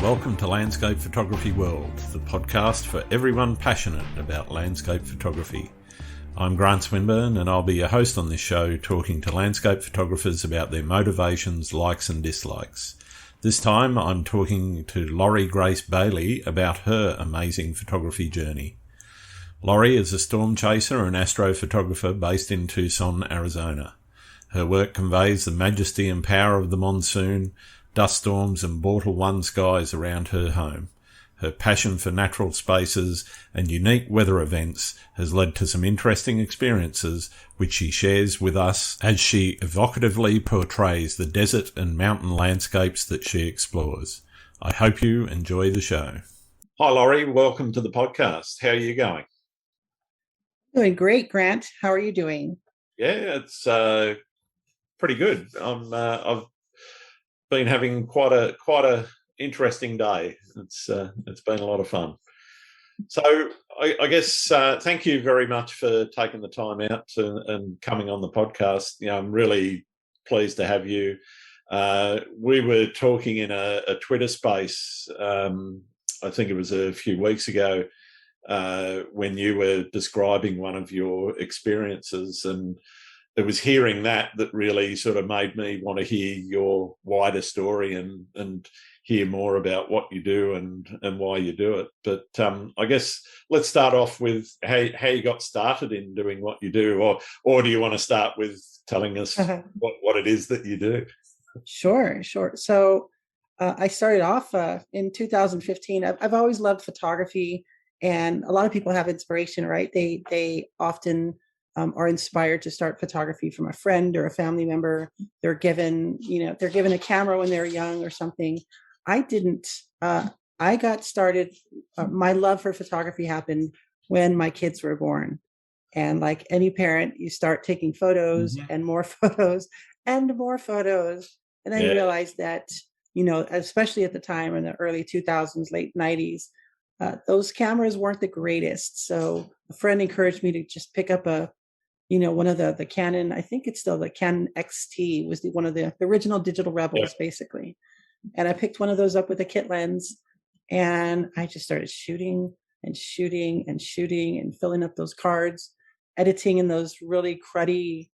Welcome to Landscape Photography World, the podcast for everyone passionate about landscape photography. I'm Grant Swinburne and I'll be your host on this show, talking to landscape photographers about their motivations, likes and dislikes. This time I'm talking to Laurie Grace Bailey about her amazing photography journey. Laurie is a storm chaser and astrophotographer based in Tucson, Arizona. Her work conveys the majesty and power of the monsoon, dust storms and Bortle 1 skies around her home. Her passion for natural spaces and unique weather events has led to some interesting experiences which she shares with us as she evocatively portrays the desert and mountain landscapes that she explores. I hope you enjoy the show. Hi Laurie, welcome to the podcast. How are you going? Doing great, Grant. How are you doing? Yeah, it's pretty good. I've been having quite a interesting day. It's been a lot of fun. So I guess thank you very much for taking the time out and coming on the podcast. You know, I'm really pleased to have you. We were talking in a Twitter space. I think it was a few weeks ago when you were describing one of your experiences, and it was hearing that really sort of made me want to hear your wider story and hear more about what you do and why you do it. But I guess let's start off with how you got started in doing what you do, or do you want to start with telling us what it is that you do? Sure. So I started off in 2015. I've always loved photography, and a lot of people have inspiration, right? They often are inspired to start photography from a friend or a family member. They're given a camera when they're young or something. I didn't. I got started. My love for photography happened when my kids were born. And like any parent, you start taking photos and more photos and more photos. And then you realize that, especially at the time in the early 2000s, late 90s, those cameras weren't the greatest. So a friend encouraged me to just pick up one of the Canon, I think it's still the Canon XT, was one of the original digital rebels, basically. And I picked one of those up with a kit lens, and I just started shooting and filling up those cards, editing in those really cruddy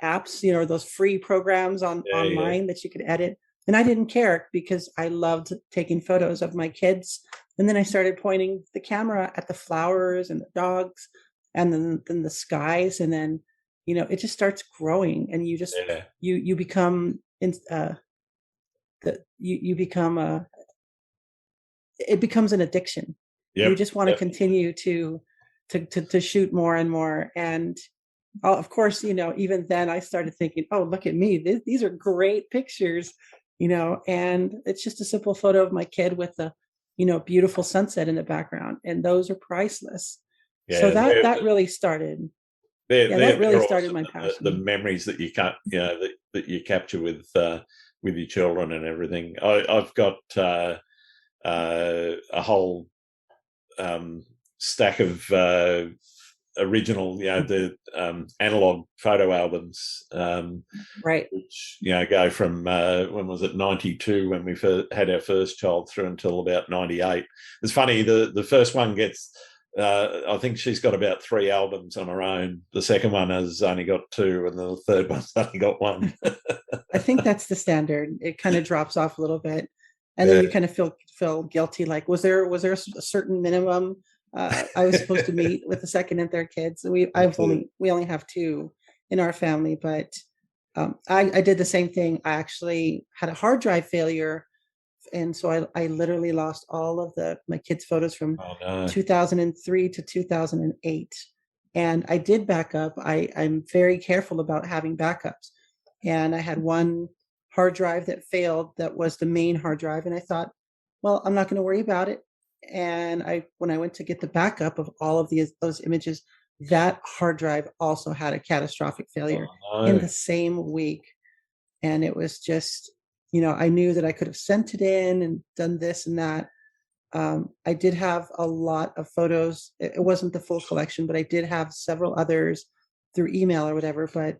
apps, those free programs online that you could edit. And I didn't care because I loved taking photos of my kids. And then I started pointing the camera at the flowers and the dogs and then the skies. And then, it just starts growing, and you just, you become, it becomes an addiction. You just want to continue to shoot more and more. And of course, even then I started thinking, oh, look at me. These are great pictures, and it's just a simple photo of my kid with a, beautiful sunset in the background. And those are priceless. So that really started. That really started my passion. The memories that you can't, that you capture with your children and everything. I've got a whole stack of original, the analog photo albums, right? Which go from when was it, 92 when we had our first child through until about 98. It's funny, the first one gets. I think she's got about 3 albums on her own. The second one has only got 2, and the third one's only got 1. I think that's the standard. It kind of drops off a little bit, and then you kind of feel guilty. Like, was there a certain minimum I was supposed to meet with the second and third kids? We only have 2 in our family, but I did the same thing. I actually had a hard drive failure. And so I literally lost all of my kids' photos from 2003 to 2008. And I did back up. I'm very careful about having backups. And I had one hard drive that failed. That was the main hard drive. And I thought, well, I'm not going to worry about it. And when I went to get the backup of all of those images, that hard drive also had a catastrophic failure in the same week. And it was just, I knew that I could have sent it in and done this and that. I did have a lot of photos. It wasn't the full collection, but I did have several others through email or whatever. But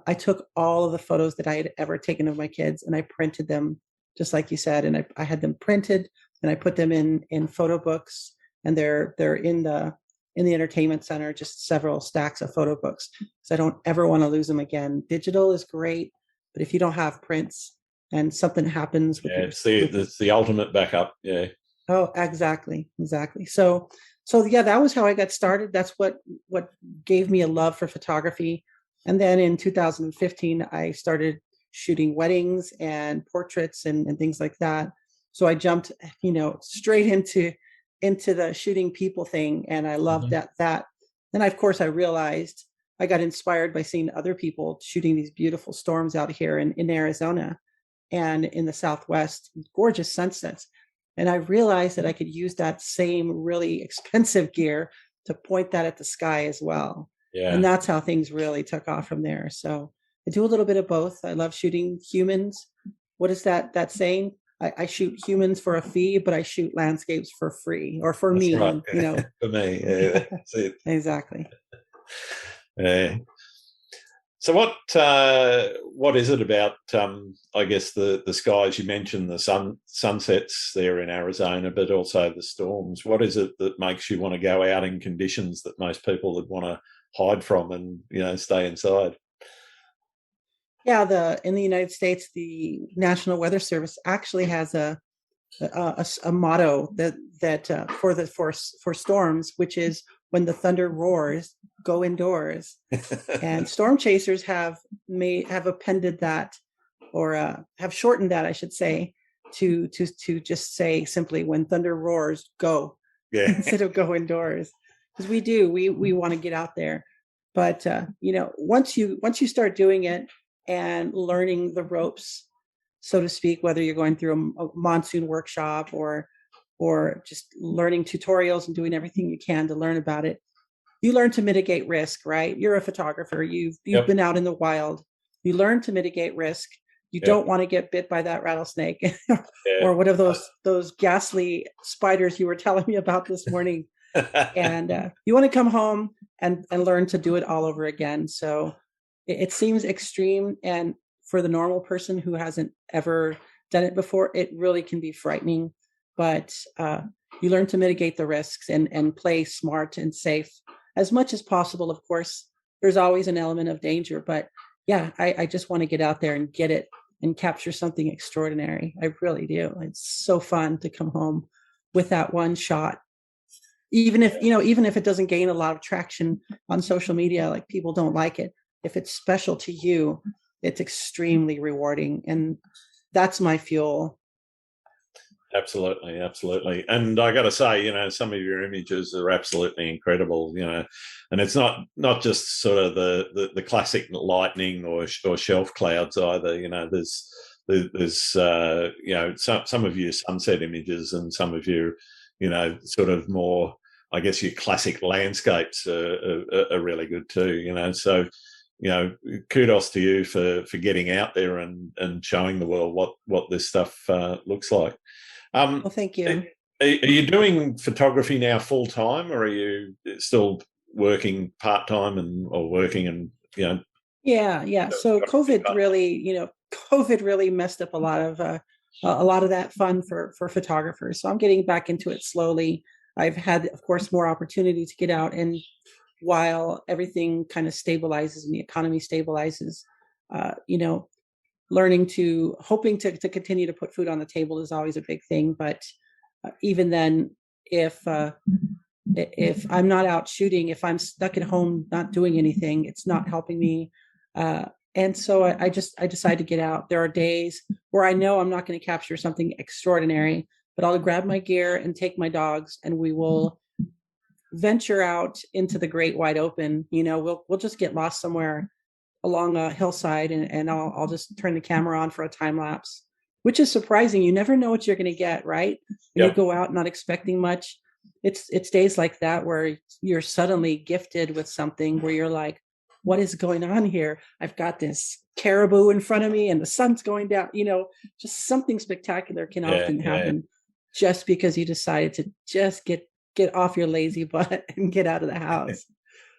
I took all of the photos that I had ever taken of my kids, and I printed them just like you said. And I had them printed and I put them in photo books, and they're in the entertainment center, just several stacks of photo books, because I don't ever want to lose them again. Digital is great, but if you don't have prints and something happens with it's the ultimate backup. Yeah. Oh, exactly. So yeah, that was how I got started. That's what gave me a love for photography. And then in 2015, I started shooting weddings and portraits and things like that. So I jumped, straight into the shooting people thing, and I loved that. Then of course I realized I got inspired by seeing other people shooting these beautiful storms out here in Arizona and in the Southwest, gorgeous sunsets. And I realized that I could use that same really expensive gear to point that at the sky as well. Yeah. And that's how things really took off from there. So I do a little bit of both. I love shooting humans. What is that saying? I shoot humans for a fee, but I shoot landscapes for free, or for That's me, right. For me, yeah, that's it. Exactly. Yeah. So what is it about? I guess the skies, you mentioned the sunsets there in Arizona, but also the storms. What is it that makes you want to go out in conditions that most people would want to hide from and stay inside? Yeah, in the United States, the National Weather Service actually has a motto that for storms, which is when the thunder roars, go indoors. And storm chasers have appended that, or have shortened that, I should say, to just say simply, when thunder roars, go, instead of go indoors, because we want to get out there. But once you start doing it and learning the ropes, so to speak, whether you're going through a monsoon workshop or just learning tutorials and doing everything you can to learn about it, you learn to mitigate risk, right? You're a photographer. You've been out in the wild. You learn to mitigate risk. You don't want to get bit by that rattlesnake or what of those ghastly spiders you were telling me about this morning. And you want to come home and learn to do it all over again. So it seems extreme, and for the normal person who hasn't ever done it before, it really can be frightening. But you learn to mitigate the risks and play smart and safe as much as possible. Of course, there's always an element of danger, but yeah, I just want to get out there and get it and capture something extraordinary. I really do. It's so fun to come home with that one shot. Even if it doesn't gain a lot of traction on social media, like people don't like it, if it's special to you, it's extremely rewarding. And that's my fuel. Absolutely. And I got to say, some of your images are absolutely incredible, and it's not just sort of the classic lightning or shelf clouds either. There's some of your sunset images and some of your, sort of more, I guess, your classic landscapes are really good too, so, kudos to you for getting out there and showing the world what this stuff looks like. Well, thank you. Are you doing photography now full time, or are you still working part time or working and Yeah. So COVID really messed up a lot of that fun for photographers. So I'm getting back into it slowly. I've had, of course, more opportunity to get out, and while everything kind of stabilizes and the economy stabilizes, hoping to continue to put food on the table is always a big thing. But even then, if I'm not out shooting, if I'm stuck at home not doing anything, it's not helping me. And so I decide to get out. There are days where I know I'm not going to capture something extraordinary, but I'll grab my gear and take my dogs, and we will venture out into the great wide open. We'll just get lost somewhere along a hillside, and I'll just turn the camera on for a time lapse, which is surprising. You never know what you're going to get, right? When you go out not expecting much. It's days like that where you're suddenly gifted with something where you're like, what is going on here? I've got this caribou in front of me and the sun's going down. Just something spectacular can often happen just because you decided to just get off your lazy butt and get out of the house.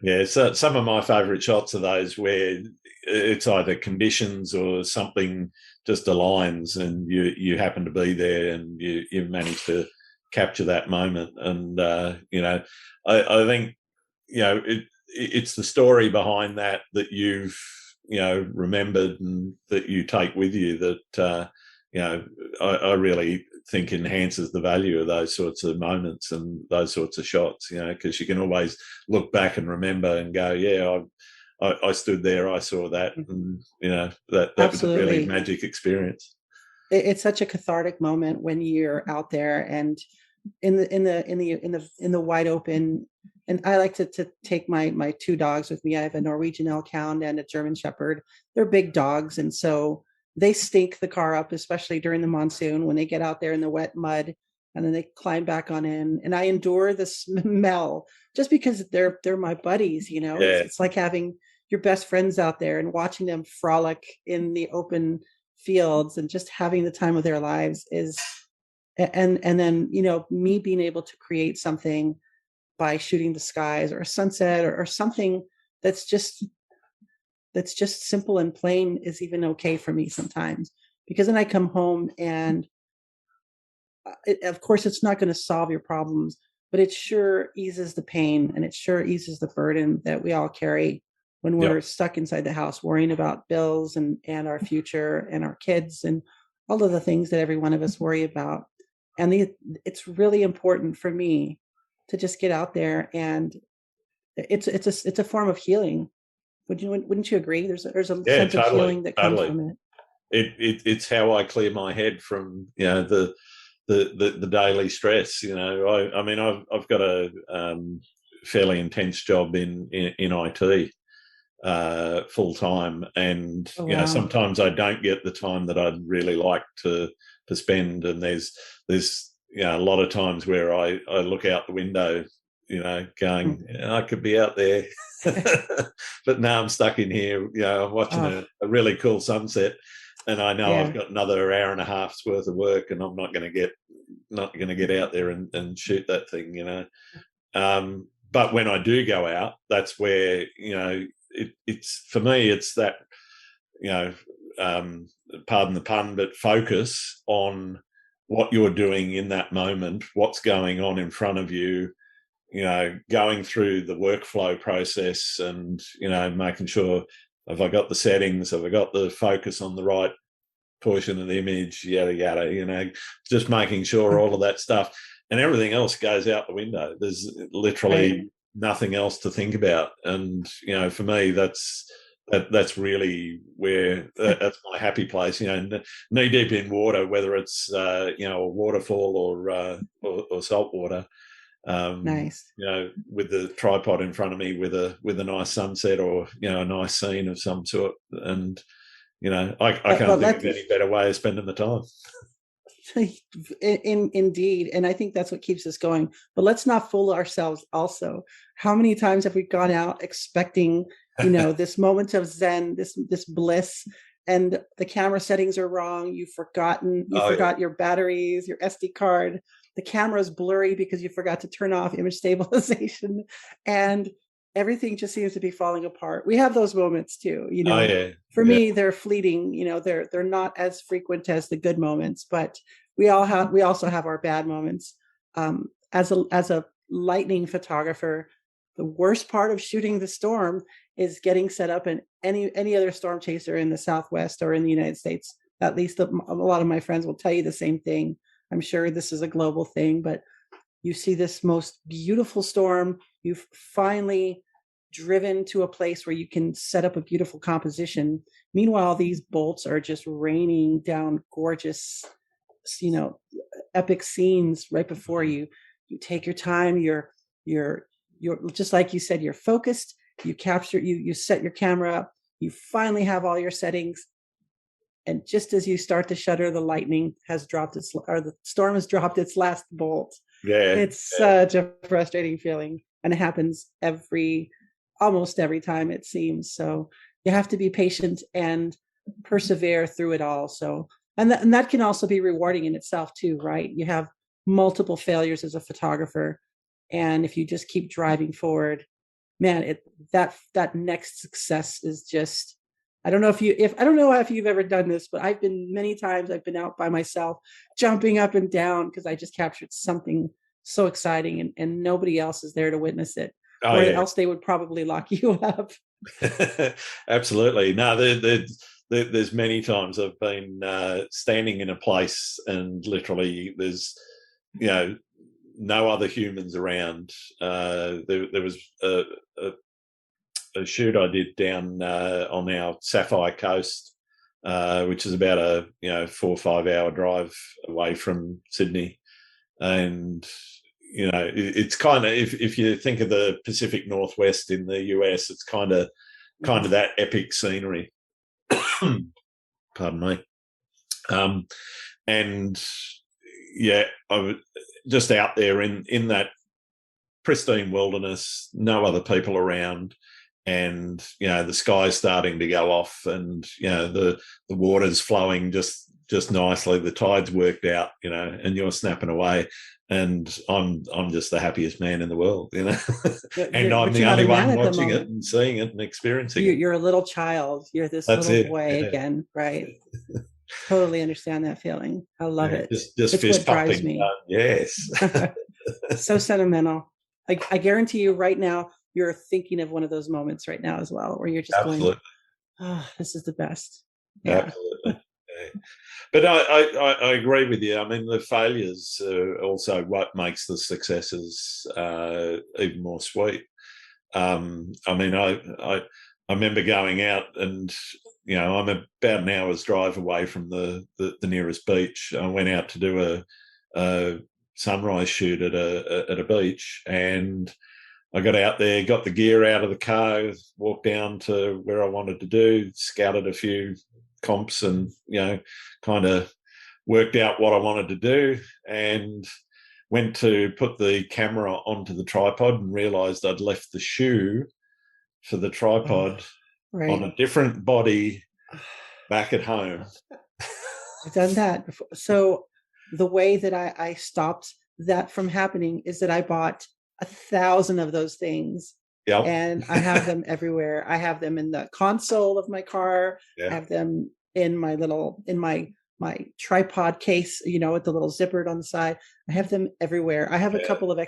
Yeah, so some of my favourite shots are those where it's either conditions or something just aligns, and you happen to be there, and you manage to capture that moment. And I think it's the story behind that you've remembered and that you take with you that I really think enhances the value of those sorts of moments and those sorts of shots, because you can always look back and remember and go, yeah, I stood there, I saw that, and that was a really magic experience. It's such a cathartic moment when you're out there and in the wide open. And I like to take my two dogs with me. I have a Norwegian Elk Hound and a German Shepherd. They're big dogs, and so they stink the car up, especially during the monsoon when they get out there in the wet mud, and then they climb back on in. And I endure the smell just because they're my buddies. Yeah. It's like having your best friends out there and watching them frolic in the open fields and just having the time of their lives is. And then me being able to create something by shooting the skies or a sunset or something that's just simple and plain is even okay for me sometimes, because then I come home and of course it's not going to solve your problems, but it sure eases the pain and it sure eases the burden that we all carry when we're stuck inside the house worrying about bills and our future and our kids and all of the things that every one of us worry about. And it's really important for me to just get out there, and it's a form of healing. Wouldn't you agree? There's a sense of healing that comes from it. It's how I clear my head from the daily stress. I mean I've got a fairly intense job in IT full time, and sometimes I don't get the time that I'd really like to spend, and there's a lot of times where I look out the window, going, I could be out there, but now I'm stuck in here, I'm watching a really cool sunset, and I know I've got another hour and a half's worth of work, and I'm not going to get out there and shoot that thing, but when I do go out, that's where it's for me, it's that pardon the pun, but focus on what you're doing in that moment, what's going on in front of you, going through the workflow process and, making sure, have I got the settings, have I got the focus on the right portion of the image, yada, yada, just making sure all of that stuff and everything else goes out the window. There's literally nothing else to think about. And, for me, that's really where that's my happy place, knee deep in water, whether it's a waterfall or salt water, nice, with the tripod in front of me with a nice sunset or a nice scene of some sort, and I can't think of any better way of spending the time. Indeed, and I think that's what keeps us going. But let's not fool ourselves also. How many times have we gone out expecting this moment of zen, this bliss, and the camera settings are wrong, you forgot your batteries, your SD card, the camera's blurry because you forgot to turn off image stabilization, and everything just seems to be falling apart. We have those moments too, For me, they're fleeting, they're not as frequent as the good moments, but we also have our bad moments. As a lightning photographer, the worst part of shooting the storm is getting set up in any other storm chaser in the Southwest or in the United States. At least a lot of my friends will tell you the same thing. I'm sure this is a global thing, but you see this most beautiful storm. You've finally driven to a place where you can set up a beautiful composition. Meanwhile, these bolts are just raining down gorgeous, epic scenes right before you. You take your time. You're just like you said, you're focused. You capture, you set your camera up. You finally have all your settings. And just as you start to shutter, the lightning has dropped the storm has dropped its last bolt. Yeah. It's such a frustrating feeling. And it happens almost every time, it seems. So you have to be patient and persevere through it all. So, and that can also be rewarding in itself too, right? You have multiple failures as a photographer. And if you just keep driving forward, man, that next success is just I don't know if I don't know if you've ever done this, but I've been many times. I've been out by myself, jumping up and down because I just captured something so exciting, and nobody else is there to witness it, Oh or yeah, else they would probably lock you up. absolutely. No, there's many times I've been standing in a place and literally there's, you know, no other humans around. There was a shoot I did down on our Sapphire Coast, which is about a 4 or 5 hour drive away from Sydney, and it's kind of, if you think of the Pacific Northwest in the US, it's kind of that epic scenery. Pardon me. And yeah, I was just out there in that pristine wilderness, no other people around, and the sky's starting to go off, and the water's flowing just nicely, the tide's worked out, and you're snapping away, and I'm just the happiest man in the world, and I'm But the you're not a only man one at the watching it moment. and seeing it and experiencing it. You're a little child. You're this That's little it. boy Yeah. again, right? Totally understand that feeling. I love Yeah, it. just It's fist what drives pumping. me. Yes. So sentimental. I guarantee you right now, you're thinking of one of those moments right now as well, where you're just going, Absolutely. oh, this is the best. Yeah. Absolutely. Yeah. But I agree with you. I mean, the failures are also what makes the successes even more sweet. I mean, I remember going out, and I'm about an hour's drive away from the nearest beach. I went out to do a sunrise shoot at a beach, and I got out there, got the gear out of the car, walked down to where I wanted to do, scouted a few comps, and kind of worked out what I wanted to do, and went to put the camera onto the tripod and realized I'd left the shoe for the tripod Right. on a different body back at home. I've done that before. So the way that I stopped that from happening is that I bought 1,000 of those things, Yep. and I have them everywhere. I have them in the console of my car. Yeah. I have them in my tripod case, with the little zipper on the side. I have them everywhere. I have a couple of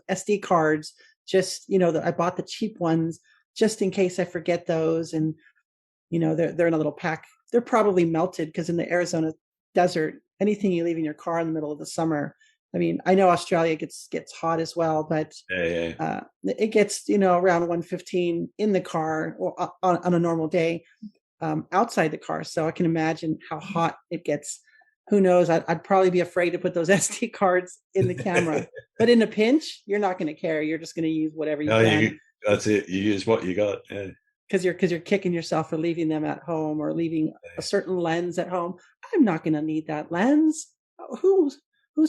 SD cards, just that I bought the cheap ones just in case I forget those, and they're in a little pack. They're probably melted because in the Arizona desert, anything you leave in your car in the middle of the summer. I mean, I know Australia gets hot as well, but it gets around 115 in the car, or on a normal day, outside the car. So I can imagine how hot it gets. Who knows? I'd probably be afraid to put those SD cards in the camera. But in a pinch, you're not going to care. You're just going to use whatever you can. That's it. You use what you got. Yeah. Because you're kicking yourself for leaving them at home, or leaving a certain lens at home. I'm not going to need that lens. Who's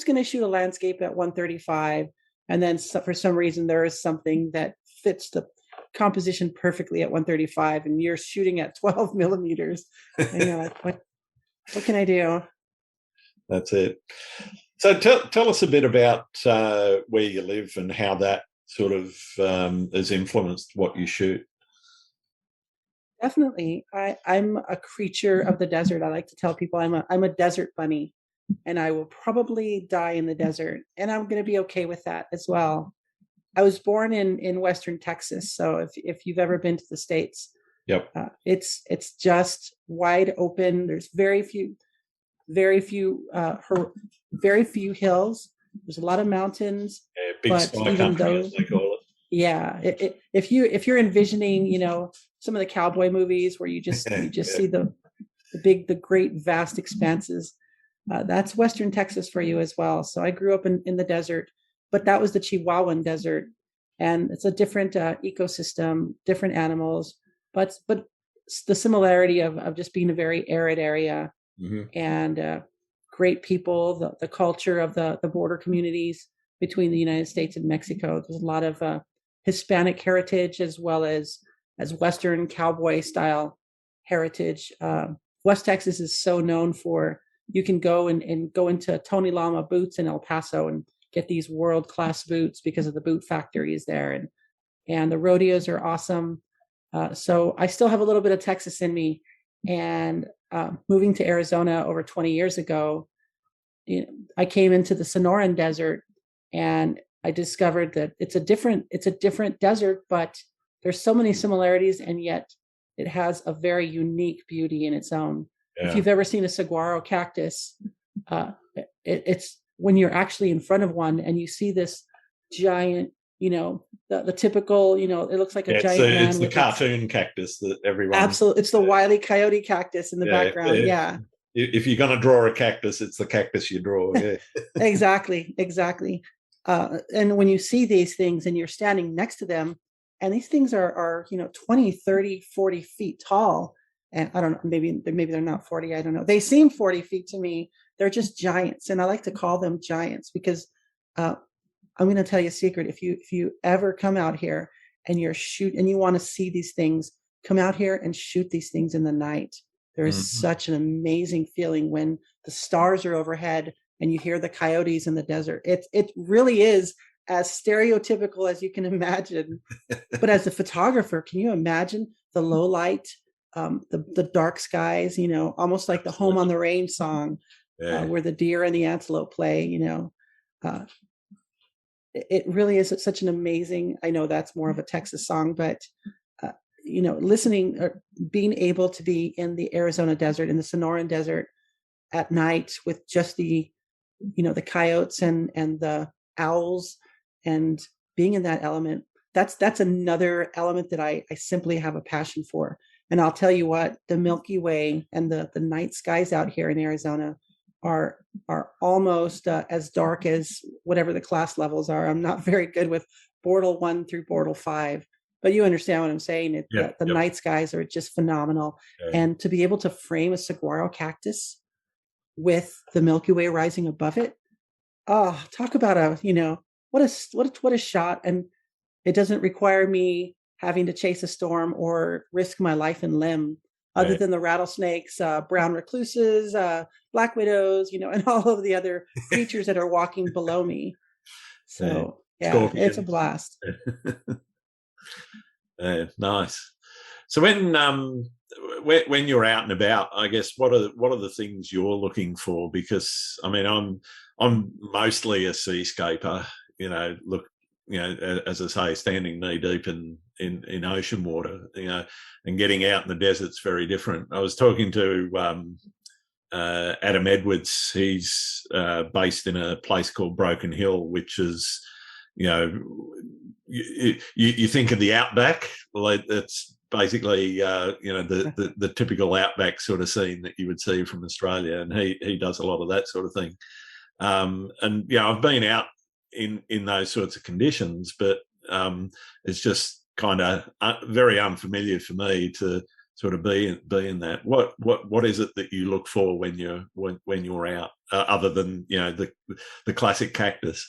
going to shoot a landscape at 135, and then for some reason there is something that fits the composition perfectly at 135, and you're shooting at 12 millimeters, and you're like, what can I do? That's it. So tell us a bit about where you live and how that sort of has influenced what you shoot. Definitely. I'm a creature of the desert. I like to tell people I'm a desert bunny, and I will probably die in the desert, and I'm going to be okay with that as well. I was born in Western Texas, so if you've ever been to the States, yep, it's just wide open. There's very few hills. There's a lot of mountains. Yeah, big but sky even country, though, as they call it. Yeah, if you're envisioning, some of the cowboy movies where you just see the great vast expanses, that's Western Texas for you as well. So I grew up in the desert, but that was the Chihuahuan desert, and it's a different ecosystem, different animals, but the similarity of just being a very arid area, and great people, the culture of the border communities between the United States and Mexico. There's a lot of Hispanic heritage, as well as Western cowboy style heritage. West Texas is so known for, you can go and go into Tony Lama boots in El Paso and get these world-class boots because of the boot factories there. And the rodeos are awesome. So I still have a little bit of Texas in me. And moving to Arizona over 20 years ago, I came into the Sonoran Desert, and I discovered that it's a different desert, but there's so many similarities, and yet it has a very unique beauty in its own. Yeah. If you've ever seen a saguaro cactus, it's when you're actually in front of one and you see this giant, the typical, it looks like a giant man. It's the cartoon cactus that everyone. Absolutely, it's the Wile E. Coyote cactus in the background. Yeah. If you're going to draw a cactus, it's the cactus you draw. Yeah. Exactly. And when you see these things and you're standing next to them, and these things are 20, 30, 40 feet tall. And I don't know, maybe they're not 40. I don't know. They seem 40 feet to me. They're just giants. And I like to call them giants because I'm going to tell you a secret. If you ever come out here and you want to see these things, come out here and shoot these things in the night. There is such an amazing feeling when the stars are overhead and you hear the coyotes in the desert. It really is as stereotypical as you can imagine. But as a photographer, can you imagine the low light, the dark skies, almost like the Home on the Range song, where the deer and the antelope play, it really is such an amazing, I know that's more of a Texas song, but listening or being able to be in the Arizona desert, in the Sonoran Desert at night with just the coyotes and the owls, and being in that element, that's another element that I simply have a passion for. And I'll tell you what, the Milky Way and the night skies out here in Arizona are almost as dark as whatever the class levels are. I'm not very good with Bortle 1 through Bortle 5. But you understand what I'm saying. The night skies are just phenomenal. Yeah. And to be able to frame a saguaro cactus with the Milky Way rising above it, talk about what a shot. And it doesn't require me having to chase a storm or risk my life and limb, other than the rattlesnakes, brown recluses, black widows, and all of the other creatures that are walking below me. So it's a blast. Nice. So when you're out and about, I guess what are the things you're looking for? Because I mean, I'm mostly a seascaper. As I say, standing knee deep in ocean water. And getting out in the desert's very different. I was talking to Adam Edwards. He's based in a place called Broken Hill, which is you think of the outback. Well, it's basically the typical outback sort of scene that you would see from Australia, and he does a lot of that sort of thing. And I've been out in those sorts of conditions, but it's just kind of very unfamiliar for me to sort of be in that. What is it that you look for when you're out, other than the classic cactus?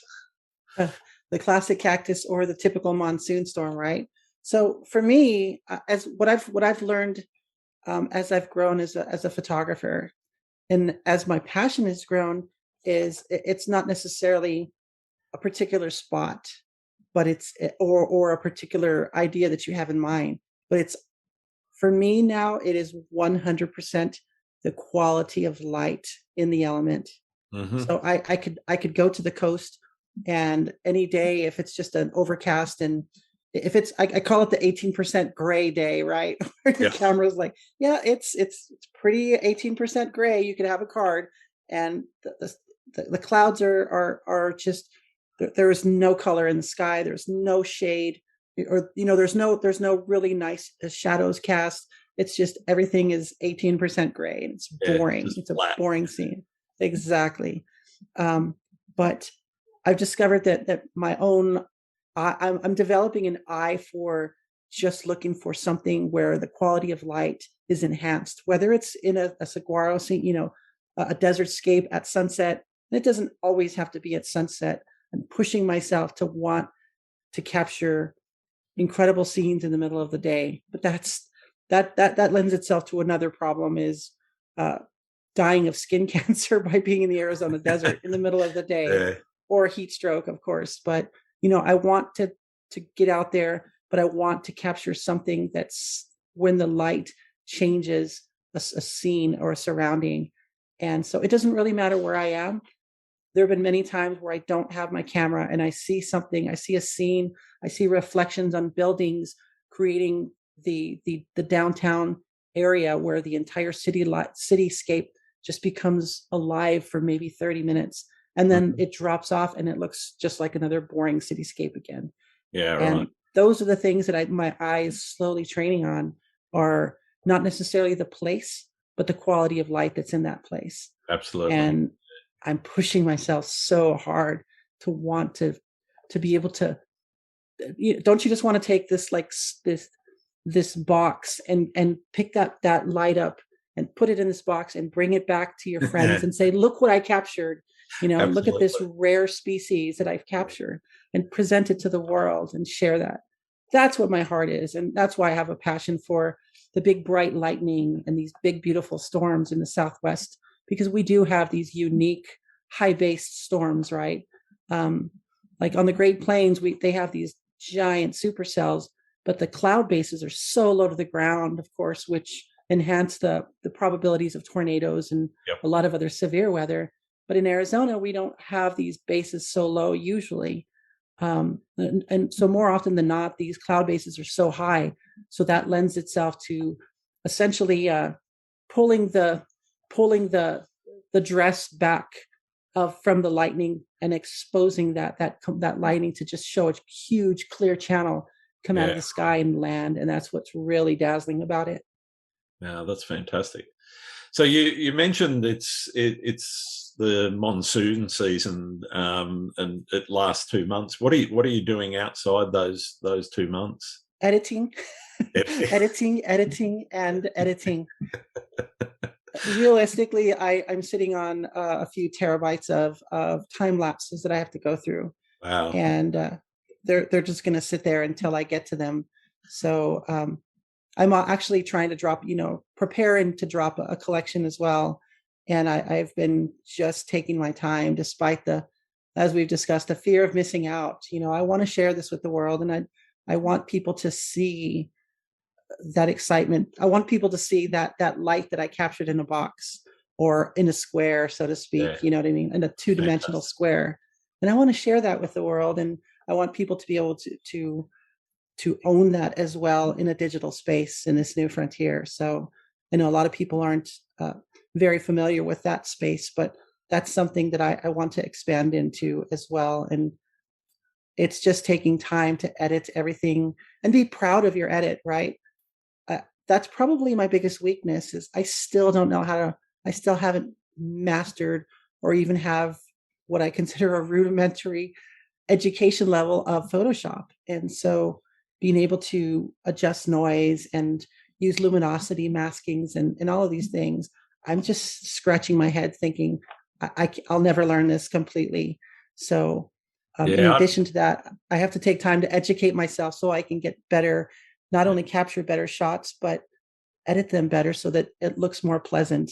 The classic cactus or the typical monsoon storm, right? So for me, as what I've learned as I've grown as a photographer, and as my passion has grown, is it's not necessarily a particular spot, but it's or a particular idea that you have in mind. But it's, for me now, it is 100% the quality of light in the element. So I could go to the coast, and any day, if it's just an overcast, and if it's, I call it the 18% gray day, right? Where the camera's like, it's pretty 18% gray. You could have a card, and the clouds are just, there is no color in the sky. There's no shade, or there's no really nice shadows cast. It's just everything is 18% gray, and it's boring. It's a boring scene. Exactly. But I've discovered that my own, I'm developing an eye for just looking for something where the quality of light is enhanced, whether it's in a saguaro scene, a desert scape at sunset. And it doesn't always have to be at sunset. I'm pushing myself to want to capture incredible scenes in the middle of the day. But that lends itself to another problem, is dying of skin cancer by being in the Arizona desert in the middle of the day, or heat stroke, of course. But, I want to get out there, but I want to capture something that's, when the light changes, a scene or a surrounding. And so it doesn't really matter where I am. There have been many times where I don't have my camera and I see something, I see a scene, I see reflections on buildings creating the downtown area where the entire cityscape just becomes alive for maybe 30 minutes. And then it drops off and it looks just like another boring cityscape again. Yeah, right. And those are the things that my eyes slowly training on, are not necessarily the place, but the quality of light that's in that place. Absolutely. And I'm pushing myself so hard to want to be able to, don't you just want to take this, like this box and pick that light up and put it in this box and bring it back to your friends and say, look what I captured, Absolutely. Look at this rare species that I've captured, and present it to the world and share that. That's what my heart is. And that's why I have a passion for the big bright lightning and these big beautiful storms in the Southwest, because we do have these unique high-based storms, right? Like on the Great Plains, they have these giant supercells, but the cloud bases are so low to the ground, of course, which enhance the probabilities of tornadoes and a lot of other severe weather. But in Arizona, we don't have these bases so low usually. And so more often than not, these cloud bases are so high. So that lends itself to essentially pulling the dress back from the lightning and exposing that lightning to just show a huge clear channel come out of the sky and land. And that's what's really dazzling about it. Yeah, that's fantastic. So you mentioned it's the monsoon season, and it lasts 2 months. What are you doing outside those 2 months? Editing, editing, and editing. Realistically, I'm sitting on a few terabytes of time lapses that I have to go through. Wow. And they're just going to sit there until I get to them. So I'm actually trying to preparing to drop a collection as well. And I've been just taking my time, despite as we've discussed, the fear of missing out. I want to share this with the world, and I want people to see that excitement. I want people to see that light that I captured in a box or in a square, so to speak, you know what I mean? In a two-dimensional square. And I want to share that with the world. And I want people to be able to own that as well in a digital space in this new frontier. So I know a lot of people aren't very familiar with that space, but that's something that I want to expand into as well. And it's just taking time to edit everything and be proud of your edit, right? That's probably my biggest weakness, is I still don't know I still haven't mastered or even have what I consider a rudimentary education level of Photoshop. And so being able to adjust noise and use luminosity maskings and all of these things, I'm just scratching my head thinking I'll never learn this completely. So in addition to that, I have to take time to educate myself so I can get better, not only capture better shots, but edit them better so that it looks more pleasant,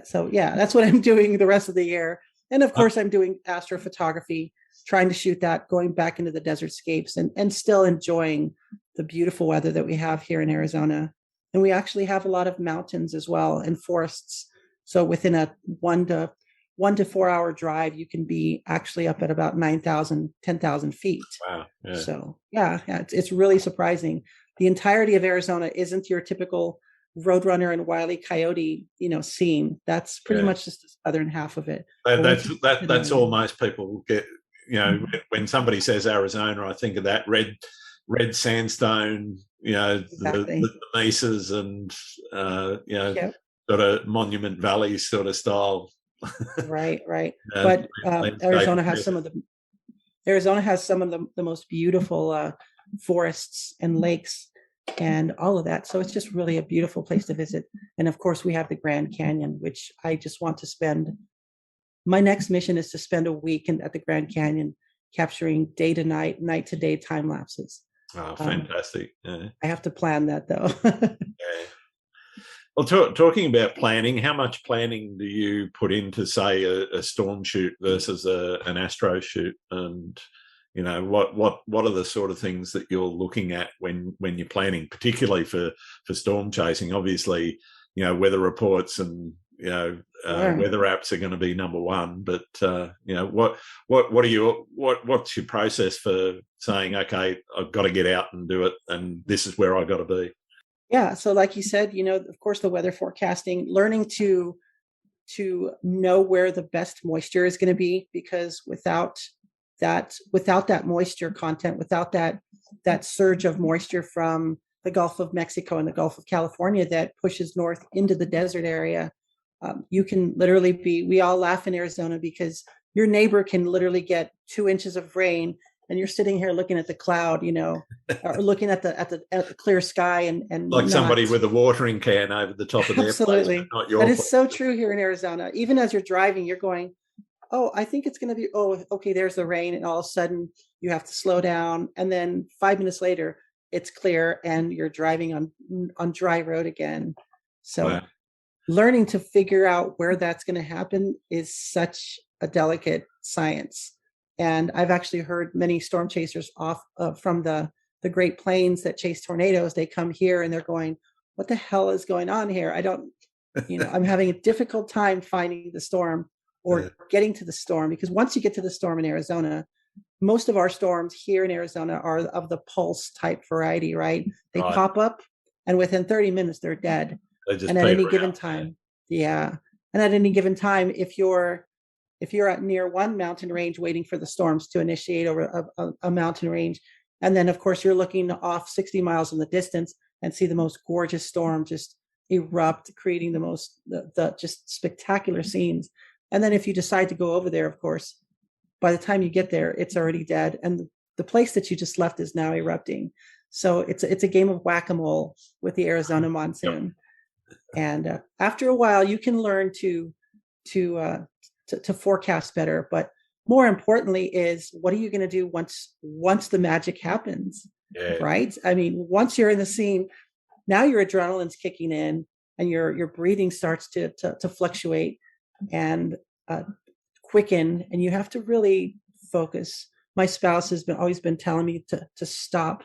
So that's what I'm doing the rest of the year. And of course, I'm doing astrophotography, trying to shoot that, going back into the desert scapes and still enjoying the beautiful weather that we have here in Arizona. And we actually have a lot of mountains as well and forests. So within a 1 to 4 hour drive, you can be actually up at about 9,000, 10,000 feet. Wow. Yeah. So it's really surprising. The entirety of Arizona isn't your typical Roadrunner and Wile E. Coyote, scene. That's pretty much just the southern half of it. That's all most people get. When somebody says Arizona, I think of that red sandstone. Exactly. the mesas and sort of Monument Valley sort of style. Right. But Arizona has some of the most beautiful forests and lakes and all of that. So it's just really a beautiful place to visit. And of course, we have the Grand Canyon, which I just want to spend. My next mission is to spend a week at the Grand Canyon, capturing day to night, night to day time lapses. Oh, fantastic. Yeah. I have to plan that, though. Yeah. Well, talking about planning, how much planning do you put into, say, a storm shoot versus an astro shoot? And what are the sort of things that you're looking at when you're planning, particularly for storm chasing? Obviously, weather reports and weather apps are going to be number one, but what's your process for saying, okay, I've got to get out and do it, and this is where I've got to be? Yeah, so like you said, of course, the weather forecasting, learning to know where the best moisture is going to be, because without that moisture content, without that surge of moisture from the Gulf of Mexico and the Gulf of California that pushes north into the desert area, you can literally we all laugh in Arizona because your neighbor can literally get 2 inches of rain and you're sitting here looking at the cloud, or looking at the clear sky and like somebody with a watering can over the top of their place, but not your That is place. so true here in Arizona. Even as you're driving, you're going, oh, I think it's going to be, oh, okay, there's the rain. And all of a sudden you have to slow down. And then 5 minutes later, it's clear and you're driving on dry road again. So wow. Learning to figure out where that's going to happen is such a delicate science. And I've actually heard many storm chasers off from the Great Plains that chase tornadoes. They come here and they're going, what the hell is going on here? I don't, I'm having a difficult time finding the storm or getting to the storm, because once you get to the storm in Arizona, most of our storms here in Arizona are of the pulse type variety, right? They pop up and within 30 minutes, they're dead. And at any given time, and at any given time, if you're at near one mountain range waiting for the storms to initiate over a mountain range, and then of course you're looking off 60 miles in the distance and see the most gorgeous storm just erupt, creating the just spectacular scenes. And then if you decide to go over there, of course, by the time you get there, it's already dead, and the place that you just left is now erupting. So it's a game of whack-a-mole with the Arizona monsoon. And after a while, you can learn to forecast better. But more importantly is, what are you going to do once the magic happens, right? I mean, once you're in the scene, now your adrenaline's kicking in and your breathing starts to fluctuate and quicken, and you have to really focus. My spouse has always been telling me to stop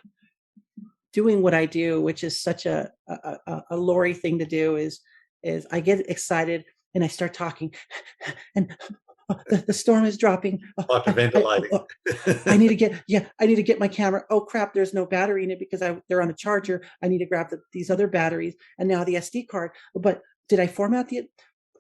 doing what I do, which is such a Laurie thing to do, is I get excited and I start talking and the storm is dropping. Hyperventilating. I need to get my camera. Oh crap, there's no battery in it because they're on a charger. I need to grab these other batteries and now the SD card. But did I format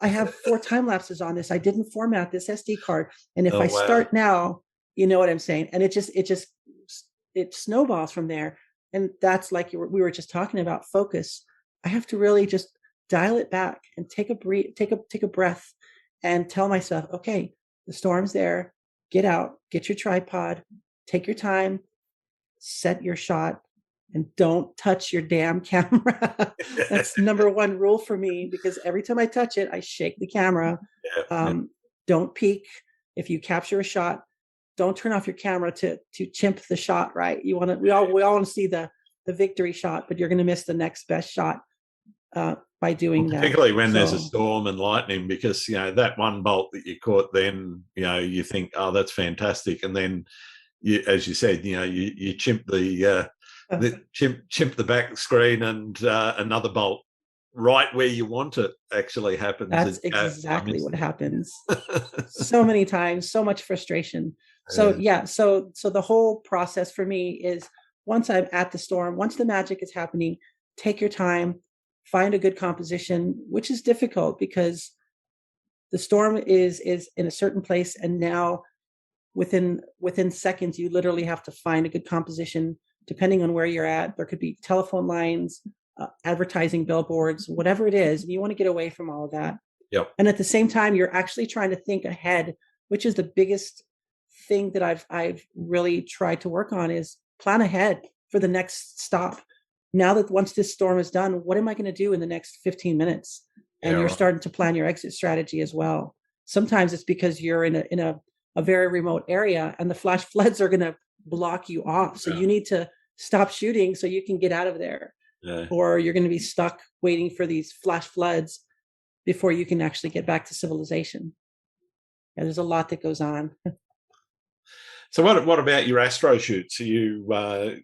I have 4 time lapses on this. I didn't format this SD card. And if I start now, you know what I'm saying? And it snowballs from there. And that's like we were just talking about focus. I have to really just dial it back and take a breath and tell myself, okay, the storm's there. Get out, get your tripod, take your time, set your shot, and don't touch your damn camera. That's number 1 rule for me, because every time I touch it, I shake the camera. Don't peek. If you capture a shot, don't turn off your camera to chimp the shot, right? We all want to see the victory shot, but you're going to miss the next best shot by doing that. Particularly when there's a storm and lightning, because that one bolt that you caught, then you think, oh, that's fantastic, and then as you said, you chimp the chimp the back screen, and another bolt right where you want it actually happens. That's exactly what happens. So many times, so much frustration. So so the whole process for me is, once I'm at the storm, once the magic is happening, take your time, find a good composition, which is difficult because the storm is in a certain place, and now within seconds you literally have to find a good composition depending on where you're at. There could be telephone lines, advertising billboards, whatever it is, and you want to get away from all of that. And at the same time, you're actually trying to think ahead, which is the biggest thing that I've really tried to work on, is plan ahead for the next stop. Now that once this storm is done, what am I going to do in the next 15 minutes? And you're starting to plan your exit strategy as well. Sometimes it's because you're in a very remote area and the flash floods are going to block you off. So you need to stop shooting so you can get out of there. Or you're going to be stuck waiting for these flash floods before you can actually get back to civilization. There's a lot that goes on. So what about your Astro Shoots? Are you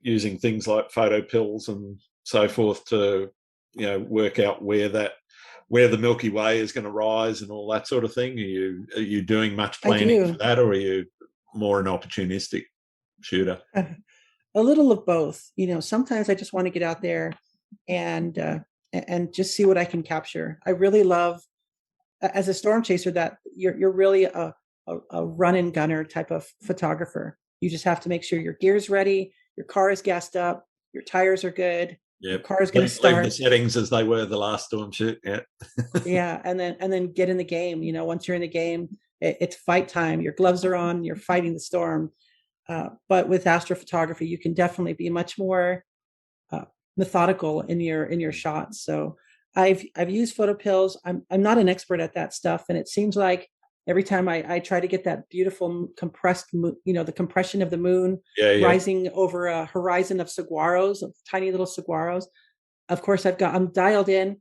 using things like photo pills and so forth to, work out where the Milky Way is going to rise and all that sort of thing? Are you doing much I planning for do. that, or are you more an opportunistic shooter? A little of both. Sometimes I just want to get out there and just see what I can capture. I really love, as a storm chaser, that you're really a run and gunner type of photographer. You just have to make sure your gear's ready, your car is gassed up, your tires are good, Yeah, your car is going to leave the start. settings as they were the last storm shoot. Yeah, Yeah, and then get in the game. Once you're in the game, it's fight time. Your gloves are on. You're fighting the storm. But with astrophotography, you can definitely be much more uh, methodical in your shots. So I've used photo pills. I'm not an expert at that stuff, and it seems like every time I try to get that beautiful compressed, the compression of the moon yeah, yeah. rising over a horizon of saguaros, of tiny little saguaros. Of course, I'm dialed in,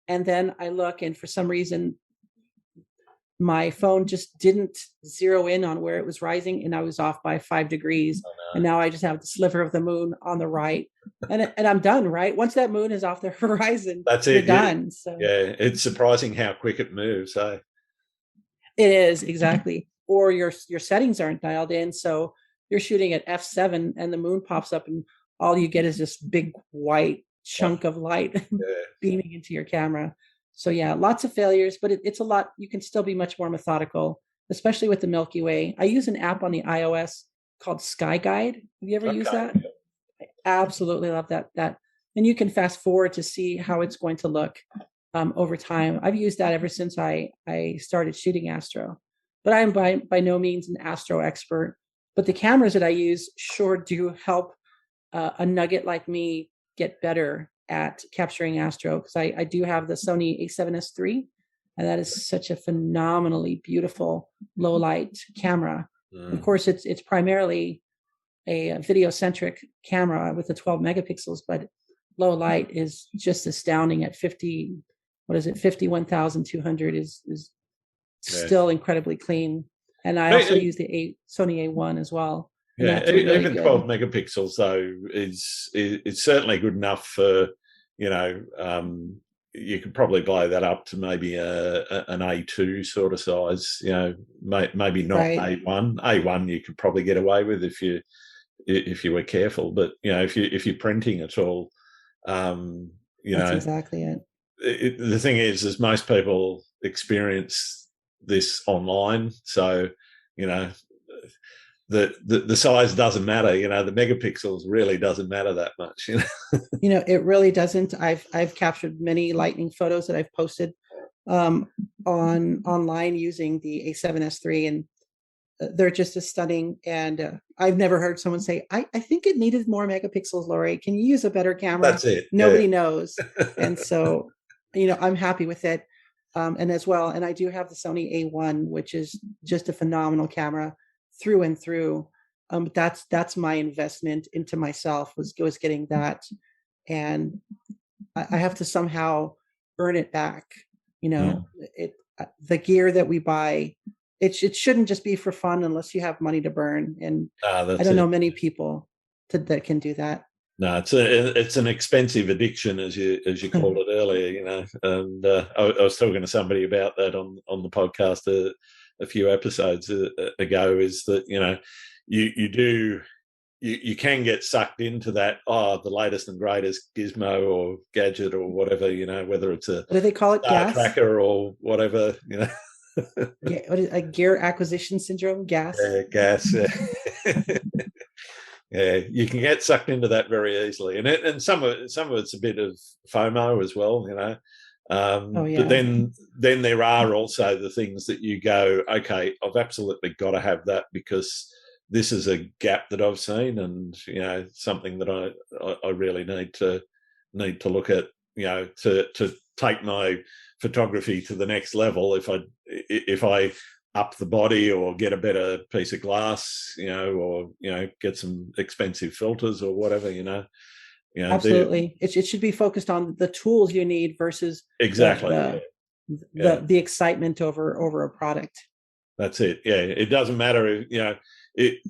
and then I look, and for some reason my phone just didn't zero in on where it was rising, and I was off by 5 degrees. Oh, And no. now I just have the sliver of the moon on the right, and I'm done. Right, once that moon is off the horizon, That's you're it. Yeah, done. So yeah. It's surprising how quick it moves. Eh? it is, exactly. Or your settings aren't dialed in, so you're shooting at f7, and the moon pops up, and all you get is this big white Oh, chunk of light yeah. beaming into your camera. So yeah, lots of failures, but it's a lot. You can still be much more methodical, especially with the Milky Way. I use an app on the iOS called Sky Guide. Have you ever used Okay. that? I absolutely love that. And you can fast forward to see how it's going to look over time. I've used that ever since I started shooting astro, but I'm by no means an astro expert. But the cameras that I use sure do help a nugget like me get better at capturing astro, because I do have the Sony A7S III, and that is such a phenomenally beautiful low light camera. Of Mm. course, it's primarily a video centric camera with the 12 megapixels, but low light is just astounding at 50. What is it? 51,200 is Yeah. still incredibly clean. And I also use the Sony A1 as well, and Yeah, that's really even 12 good. megapixels though is certainly good enough for, you know, you could probably blow that up to maybe an A2 sort of size, maybe not Right. A1. A1 you could probably get away with if you were careful, but if you're printing at all, um, you That's know, exactly it. the thing is most people experience this online, so you know the size doesn't matter. The megapixels really doesn't matter that much. It really doesn't. I've captured many lightning photos that I've posted um, on online using the A7S III, and they're just as stunning. And I've never heard someone say, I think it needed more megapixels, Laurie. Can you use a better camera? That's it. Yeah. Nobody knows. And so, I'm happy with it. And as well, and I do have the Sony A1, which is just a phenomenal camera through and through. That's my investment into myself, was getting that. And I have to somehow earn it back. Mm. It The gear that we buy, it shouldn't just be for fun unless you have money to burn. And I That's don't know it. many people that can do that. No, it's an expensive addiction, as you called it earlier, And I was talking to somebody about that on the podcast a few episodes ago. Is that you do you can get sucked into that, the latest and greatest gizmo or gadget or whatever, whether it's a What do they call it? star Gas? tracker or whatever, What is a gear acquisition syndrome? Gas? yeah, gas. Yeah, you can get sucked into that very easily, and some of it's a bit of FOMO as well, Oh But yeah, then there are also the things that you go, okay, I've absolutely got to have that because this is a gap that I've seen, and something that I really need to look at, to take my photography to the next level. If I up the body or get a better piece of glass, or get some expensive filters or whatever, absolutely. It should be focused on the tools you need versus the exactly. the Yeah, the excitement over a product. that's it. Yeah, it doesn't matter. It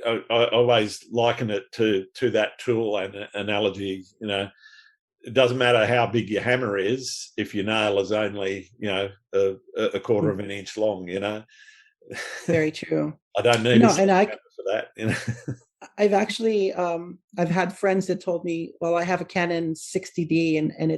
I always liken it to that tool and analogy. It doesn't matter how big your hammer is if your nail is only a quarter of an inch long. Very true. I don't need a And hammer for that. I've actually I've had friends that told me, well, I have a Canon 60D and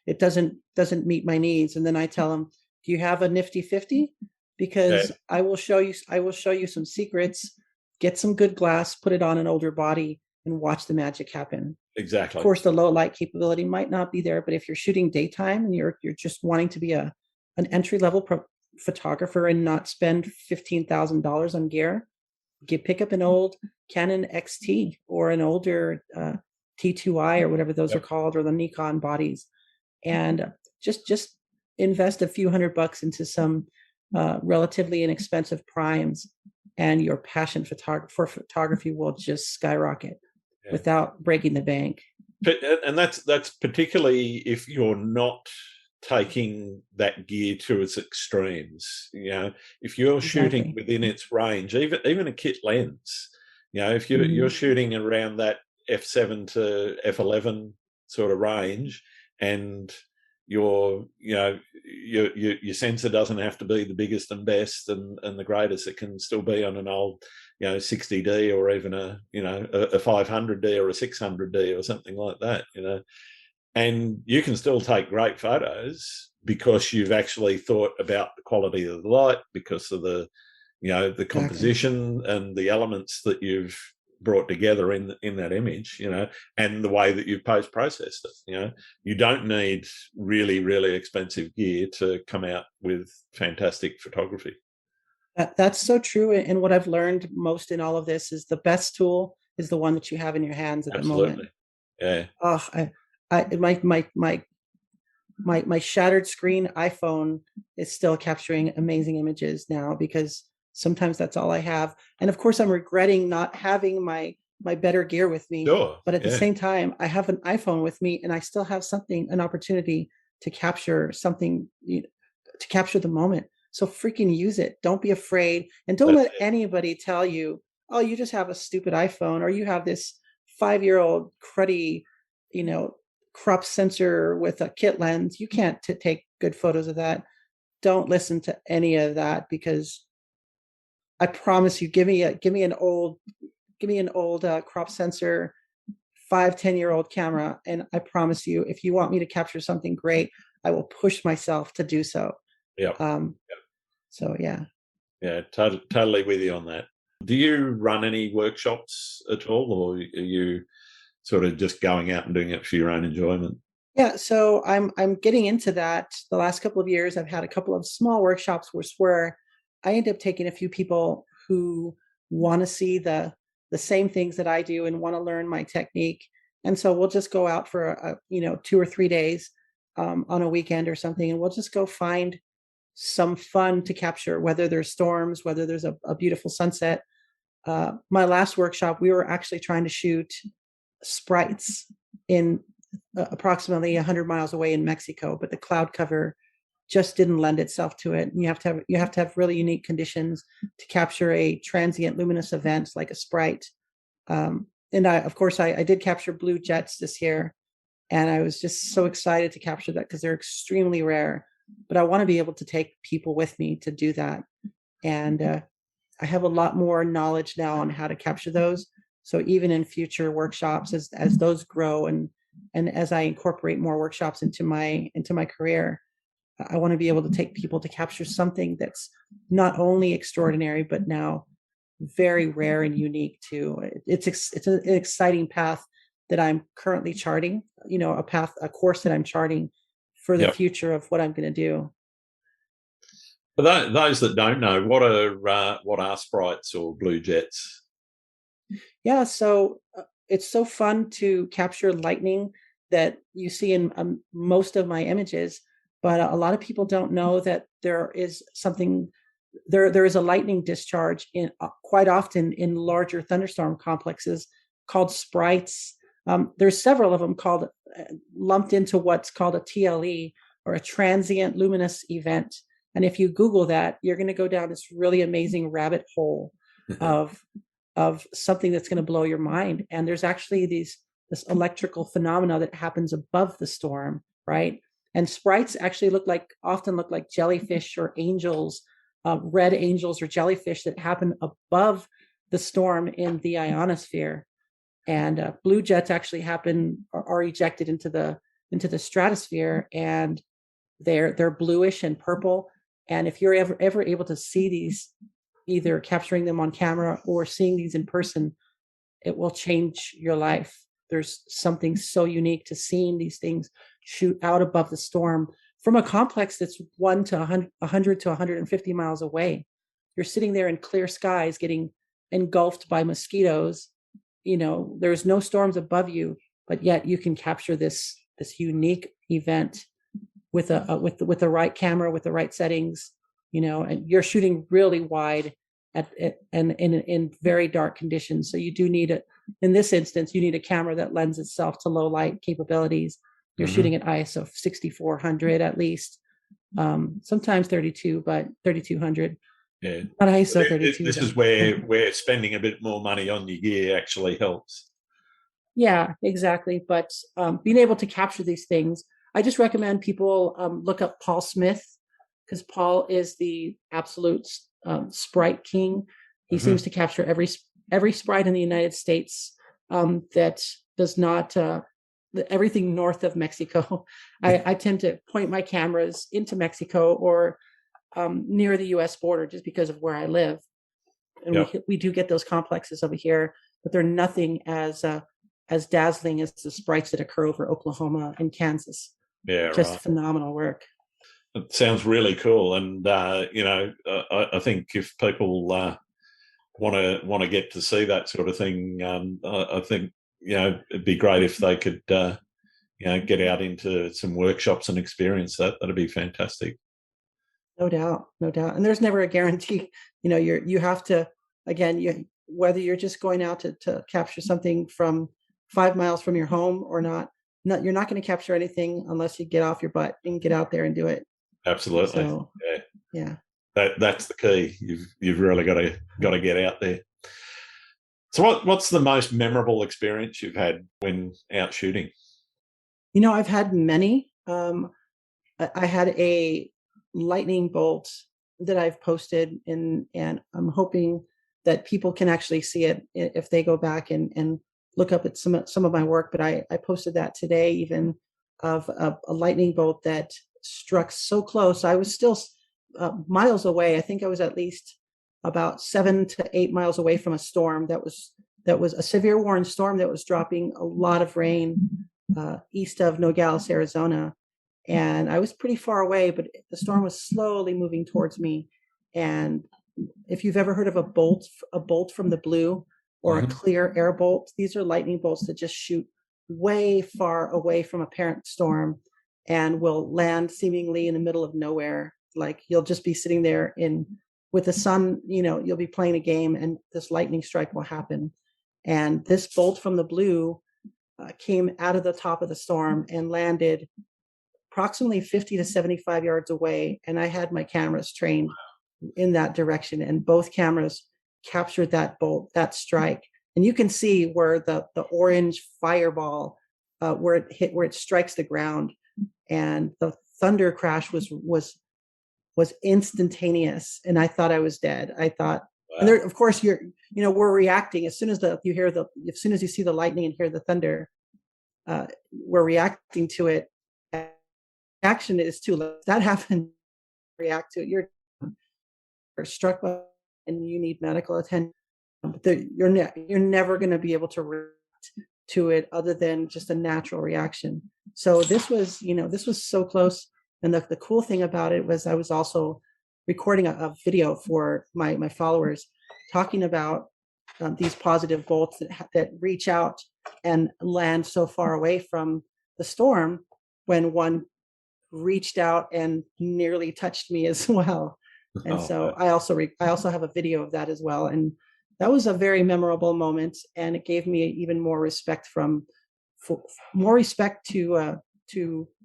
it doesn't meet my needs. And then I tell them, do you have a nifty 50? Because I will show you some secrets, get some good glass, put it on an older body and watch the magic happen. Exactly. Of course, the low light capability might not be there, but if you're shooting daytime and you're just wanting to be an entry level photographer and not spend $15,000 on gear, pick up an old Canon XT or an older T2i or whatever those are called, or the Nikon bodies, and just invest a few $100 into some relatively inexpensive primes, and your passion for photography will just skyrocket without breaking the bank. And that's particularly if you're not taking that gear to its extremes. If you're shooting within its range, even a kit lens, if you're shooting around that f7 to f11 sort of range, and your sensor doesn't have to be the biggest and best and the greatest. It can still be on an old 60D or even a 500D or a 600D or something like that. And you can still take great photos because you've actually thought about the quality of the light, because of the composition and the elements that you've brought together in that image, and the way that you've post-processed it. You don't need really, really expensive gear to come out with fantastic photography. That's so true. And what I've learned most in all of this is the best tool is the one that you have in your hands at the moment. Yeah. Oh, my shattered screen iPhone is still capturing amazing images now, because sometimes that's all I have. And of course, I'm regretting not having my better gear with me. Sure. But at the same time, I have an iPhone with me, and I still have an opportunity to capture something, to capture the moment. So freaking use it. Don't be afraid. And don't let anybody tell you, oh, you just have a stupid iPhone, or you have this 5-year-old cruddy, crop sensor with a kit lens. You can't take good photos of that. Don't listen to any of that, because I promise you, give me an old crop sensor, 5-10-year-old camera, and I promise you, if you want me to capture something great, I will push myself to do so. So yeah, totally with you on that. Do you run any workshops at all, or are you sort of just going out and doing it for your own enjoyment? Yeah, so I'm getting into that. The last couple of years, I've had a couple of small workshops where I end up taking a few people who want to see the same things that I do and want to learn my technique. And so we'll just go out for 2 or 3 days on a weekend or something, and we'll just go find some fun to capture, whether there's storms, whether there's a beautiful sunset. My last workshop, we were actually trying to shoot sprites in approximately 100 miles away in Mexico, but the cloud cover just didn't lend itself to it. And you have to have really unique conditions to capture a transient luminous event like a sprite. And of course I did capture blue jets this year, and I was just so excited to capture that because they're extremely rare. But I want to be able to take people with me to do that. And I have a lot more knowledge now on how to capture those. So even in future workshops, as those grow and as I incorporate more workshops into my career, I want to be able to take people to capture something that's not only extraordinary, but now very rare and unique too. It's an exciting path that I'm currently charting, a course that I'm charting for the future of what I'm going to do. For those that don't know, what are sprites or blue jets? Yeah, so it's so fun to capture lightning that you see in most of my images, but a lot of people don't know that there is something. There is a lightning discharge in quite often in larger thunderstorm complexes called sprites. There's several of them called lumped into what's called a TLE, or a transient luminous event. And if you Google that, you're going to go down this really amazing rabbit hole of of something that's going to blow your mind. And there's actually this electrical phenomena that happens above the storm, right? And sprites actually often look like jellyfish or angels, red angels or jellyfish that happen above the storm in the ionosphere. And blue jets actually are ejected into the stratosphere, and they're bluish and purple. And if you're ever able to see these, either capturing them on camera or seeing these in person, it will change your life. There's something so unique to seeing these things shoot out above the storm from a complex that's 100 to 150 miles away. You're sitting there in clear skies getting engulfed by mosquitoes. There's no storms above you, but yet you can capture this unique event with the right camera, with the right settings, and you're shooting really wide and in very dark conditions. So you do need in this instance, you need a camera that lends itself to low light capabilities. You're shooting at ISO 6400 at least, sometimes 32, but 3200. Yeah, not ISO 32. This is where spending a bit more money on your gear actually helps. Yeah, exactly. But being able to capture these things, I just recommend people look up Paul Smith, because Paul is the absolute sprite king. He seems to capture every sprite in the United States that does not everything north of Mexico. I tend to point my cameras into Mexico or near the U.S. border, just because of where I live. And we do get those complexes over here, but they're nothing as dazzling as the sprites that occur over Oklahoma and Kansas. Yeah, just phenomenal work. It sounds really cool, and I think if people want to get to see that sort of thing, I think it'd be great if they could get out into some workshops and experience that. That'd be fantastic. No doubt. And there's never a guarantee. You have to, again, whether you're just going out to capture something from 5 miles from your home or not, you're not going to capture anything unless you get off your butt and get out there and do it. Absolutely. So, yeah. That's the key. You've really got to get out there. So what's the most memorable experience you've had when out shooting? I've had many. I had a lightning bolt that I've posted and I'm hoping that people can actually see it if they go back and look up at some of my work. But I posted that today, even, of a lightning bolt that struck so close. I was still miles away. I think I was at least about 7 to 8 miles away from a storm that was a severe warning storm that was dropping a lot of rain east of Nogales, Arizona. And I was pretty far away, but the storm was slowly moving towards me. And if you've ever heard of a bolt from the blue, or a clear air bolt, these are lightning bolts that just shoot way far away from a parent storm and will land seemingly in the middle of nowhere. Like you'll just be sitting there with the sun, you'll be playing a game and this lightning strike will happen. And this bolt from the blue came out of the top of the storm and landed approximately 50 to 75 yards away. And I had my cameras trained in that direction, and both cameras captured that bolt, that strike. And you can see where the orange fireball, where it strikes the ground, and the thunder crash was instantaneous. And I thought I was dead. I thought, wow. And there, of course, we're reacting as soon as as soon as you see the lightning and hear the thunder, we're reacting to it. Action is too late. That happened. React to it. You're struck by, and you need medical attention. You're never going to be able to react to it other than just a natural reaction. So this was so close. And the cool thing about it was I was also recording a video for my followers, talking about these positive bolts that reach out and land so far away from the storm, when one reached out and nearly touched me as well. And so I also have a video of that as well. And that was a very memorable moment. And it gave me even more respect to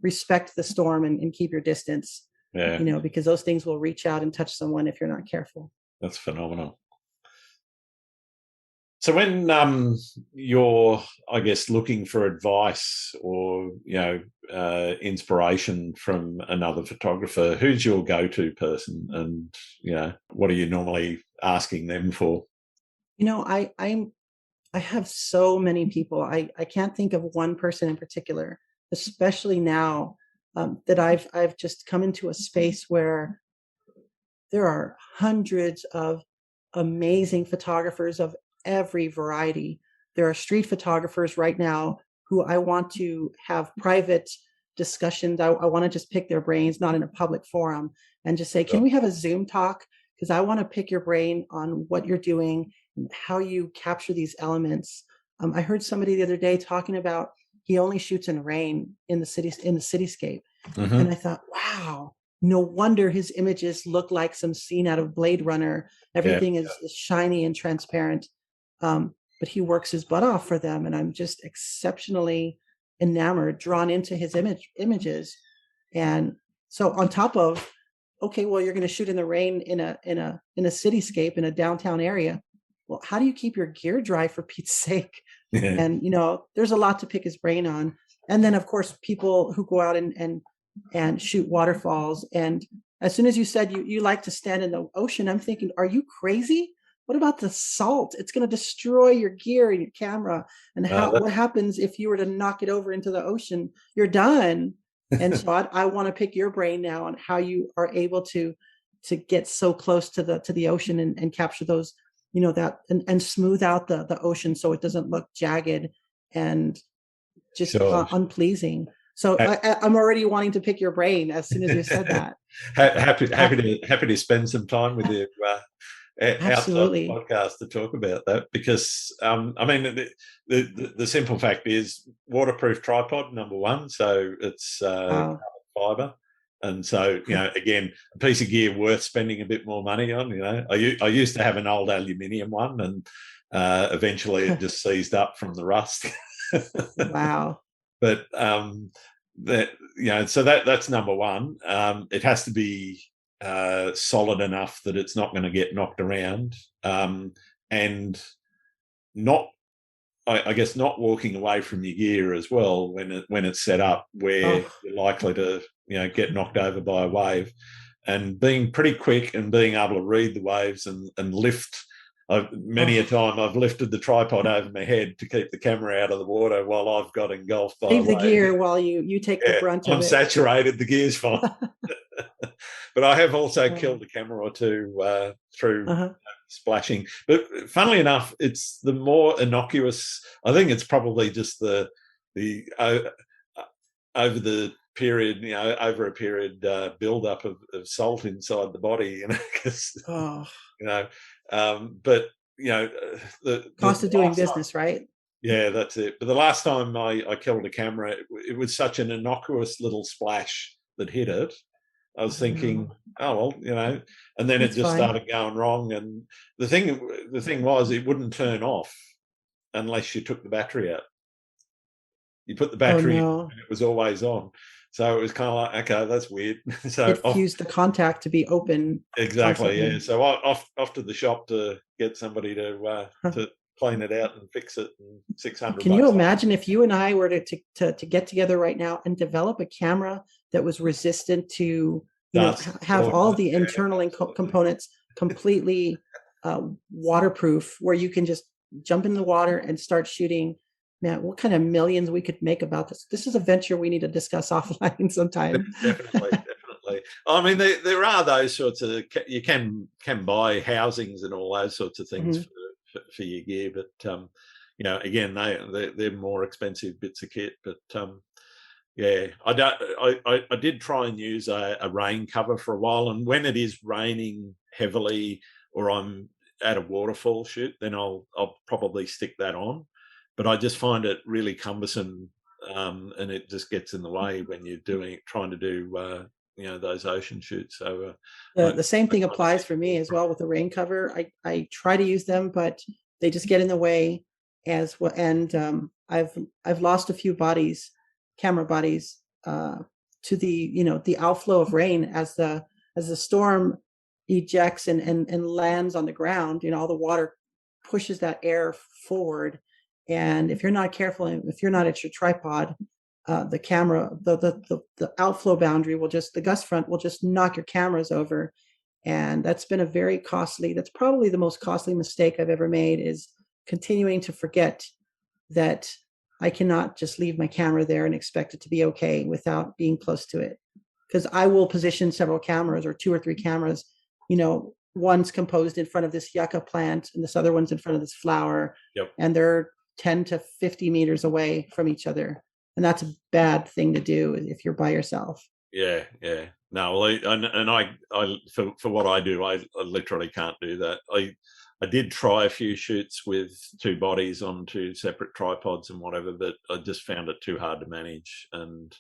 respect the storm and keep your distance, because those things will reach out and touch someone if you're not careful. That's phenomenal. So when you're, I guess, looking for advice or inspiration from another photographer, who's your go-to person, and what are you normally asking them for? I have so many people. I can't think of one person in particular, especially now that I've just come into a space where there are hundreds of amazing photographers of every variety. There are street photographers right now who I want to have private discussions. I want to just pick their brains, not in a public forum, and just say, can we have a Zoom talk? Because I want to pick your brain on what you're doing and how you capture these elements. I heard somebody the other day talking about he only shoots in rain in the cityscape. Mm-hmm. And I thought, wow, no wonder his images look like some scene out of Blade Runner. Everything is shiny and transparent. But he works his butt off for them, and I'm just exceptionally enamored, drawn into his images. And so on top of, okay, well, you're going to shoot in the rain in a cityscape in a downtown area. Well, how do you keep your gear dry, for Pete's sake? Yeah. And there's a lot to pick his brain on. And then of course people who go out and shoot waterfalls. And as soon as you said you like to stand in the ocean, I'm thinking, are you crazy? What about the salt? It's going to destroy your gear and your camera. And what happens if you were to knock it over into the ocean? You're done. And so I want to pick your brain now on how you are able to get so close to the ocean and capture those, that and smooth out the ocean so it doesn't look jagged and just unpleasing. So I'm already wanting to pick your brain as soon as you said that. happy to spend some time with you outside the Absolutely. podcast to talk about that, because I mean the simple fact is waterproof tripod, number one, so it's fiber. And so, again, a piece of gear worth spending a bit more money on. I used to have an old aluminium one, and eventually it just seized up from the rust. Wow. But so that's number one. It has to be solid enough that it's not going to get knocked around, and not, I guess, not walking away from your gear as well when it's set up where you're likely to get knocked over by a wave, and being pretty quick and being able to read the waves and lift. Many a time I've lifted the tripod over my head to keep the camera out of the water while I've got engulfed by save the gear while you take the brunt of it. I'm saturated, the gear's fine. But I have also killed a camera or two through splashing. But funnily enough, it's the more innocuous. I think it's probably just the over the period, over a period build up of salt inside the body, but the cost of doing business, right? Yeah, that's it. But the last time I killed a camera, it was such an innocuous little splash that hit it. I was thinking, oh well, and then it just started going wrong. And the thing was, it wouldn't turn off unless you took the battery out. You put the battery in, and it was always on. So it was kind of like, okay, that's weird. So it fused the contact to be open. Exactly, constantly. Yeah. So off to the shop to get somebody to clean it out and fix it. And $600. Can you imagine if you and I were to get together right now and develop a camera that was resistant to have all the internal components completely waterproof, where you can just jump in the water and start shooting? Man, what kind of millions we could make about this? This is a venture we need to discuss offline sometime. Definitely. I mean, there are those sorts of, you can buy housings and all those sorts of things for your gear, but again, they're more expensive bits of kit. But I did try and use a rain cover for a while, and when it is raining heavily or I'm at a waterfall shoot, then I'll probably stick that on. But I just find it really cumbersome, and it just gets in the way when you're trying to do those ocean shoots. So the same thing applies for me as well with the rain cover. I try to use them, but they just get in the way as well. And I've lost a few camera bodies, to the outflow of rain as the storm ejects and lands on the ground. All the water pushes that air forward. And if you're not careful, if you're not at your tripod, the camera, the outflow boundary will just, the gust front will just knock your cameras over. And that's been a very costly, that's probably the most costly mistake I've ever made, is continuing to forget that I cannot just leave my camera there and expect it to be okay without being close to it. Because I will position several cameras, or 2 or 3 cameras, one's composed in front of this yucca plant and this other one's in front of this flower. Yep. And they're 10 to 50 meters away from each other. And that's a bad thing to do if you're by yourself. Yeah. No, well, I for what I do, I literally can't do that. I did try a few shoots with 2 bodies on 2 separate tripods and whatever, but I just found it too hard to manage. And,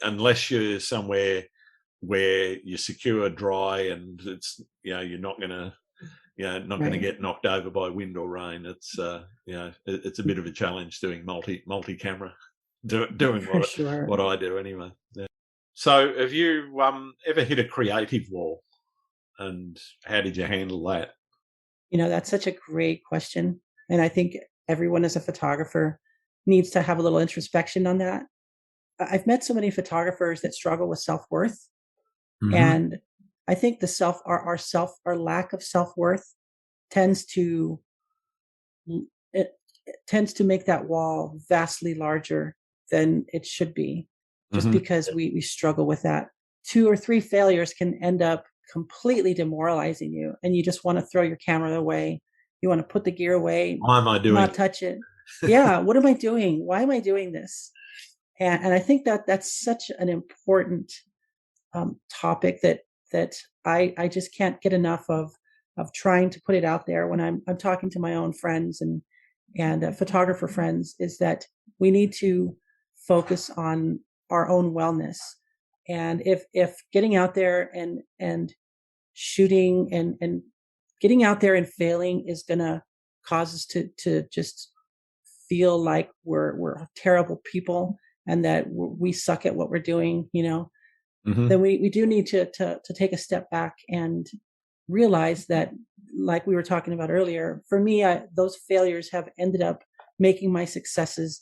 unless you're somewhere where you're secure, dry, and it's, you're not going to, not going to get knocked over by wind or rain. It's, it's a bit of a challenge doing multi-camera, doing what I do anyway. Yeah. So have you ever hit a creative wall, and how did you handle that? That's such a great question. And I think everyone as a photographer needs to have a little introspection on that. I've met so many photographers that struggle with self-worth. Mm-hmm. And I think our lack of self-worth tends to make that wall vastly larger than it should be, just mm-hmm. because we struggle with that. 2 or 3 failures can end up completely demoralizing you, and you just want to throw your camera away. You want to put the gear away. Why am I doing not touch it? Yeah. What am I doing? Why am I doing this? And I think that's such an important topic that I just can't get enough of trying to put it out there when I'm talking to my own friends and photographer friends, is that we need to focus on our own wellness. And if getting out there and shooting and getting out there and failing is going to cause us to just feel like we're terrible people and that we suck at what we're doing, mm-hmm. then we do need to take a step back and realize that, like we were talking about earlier, for me, those failures have ended up making my successes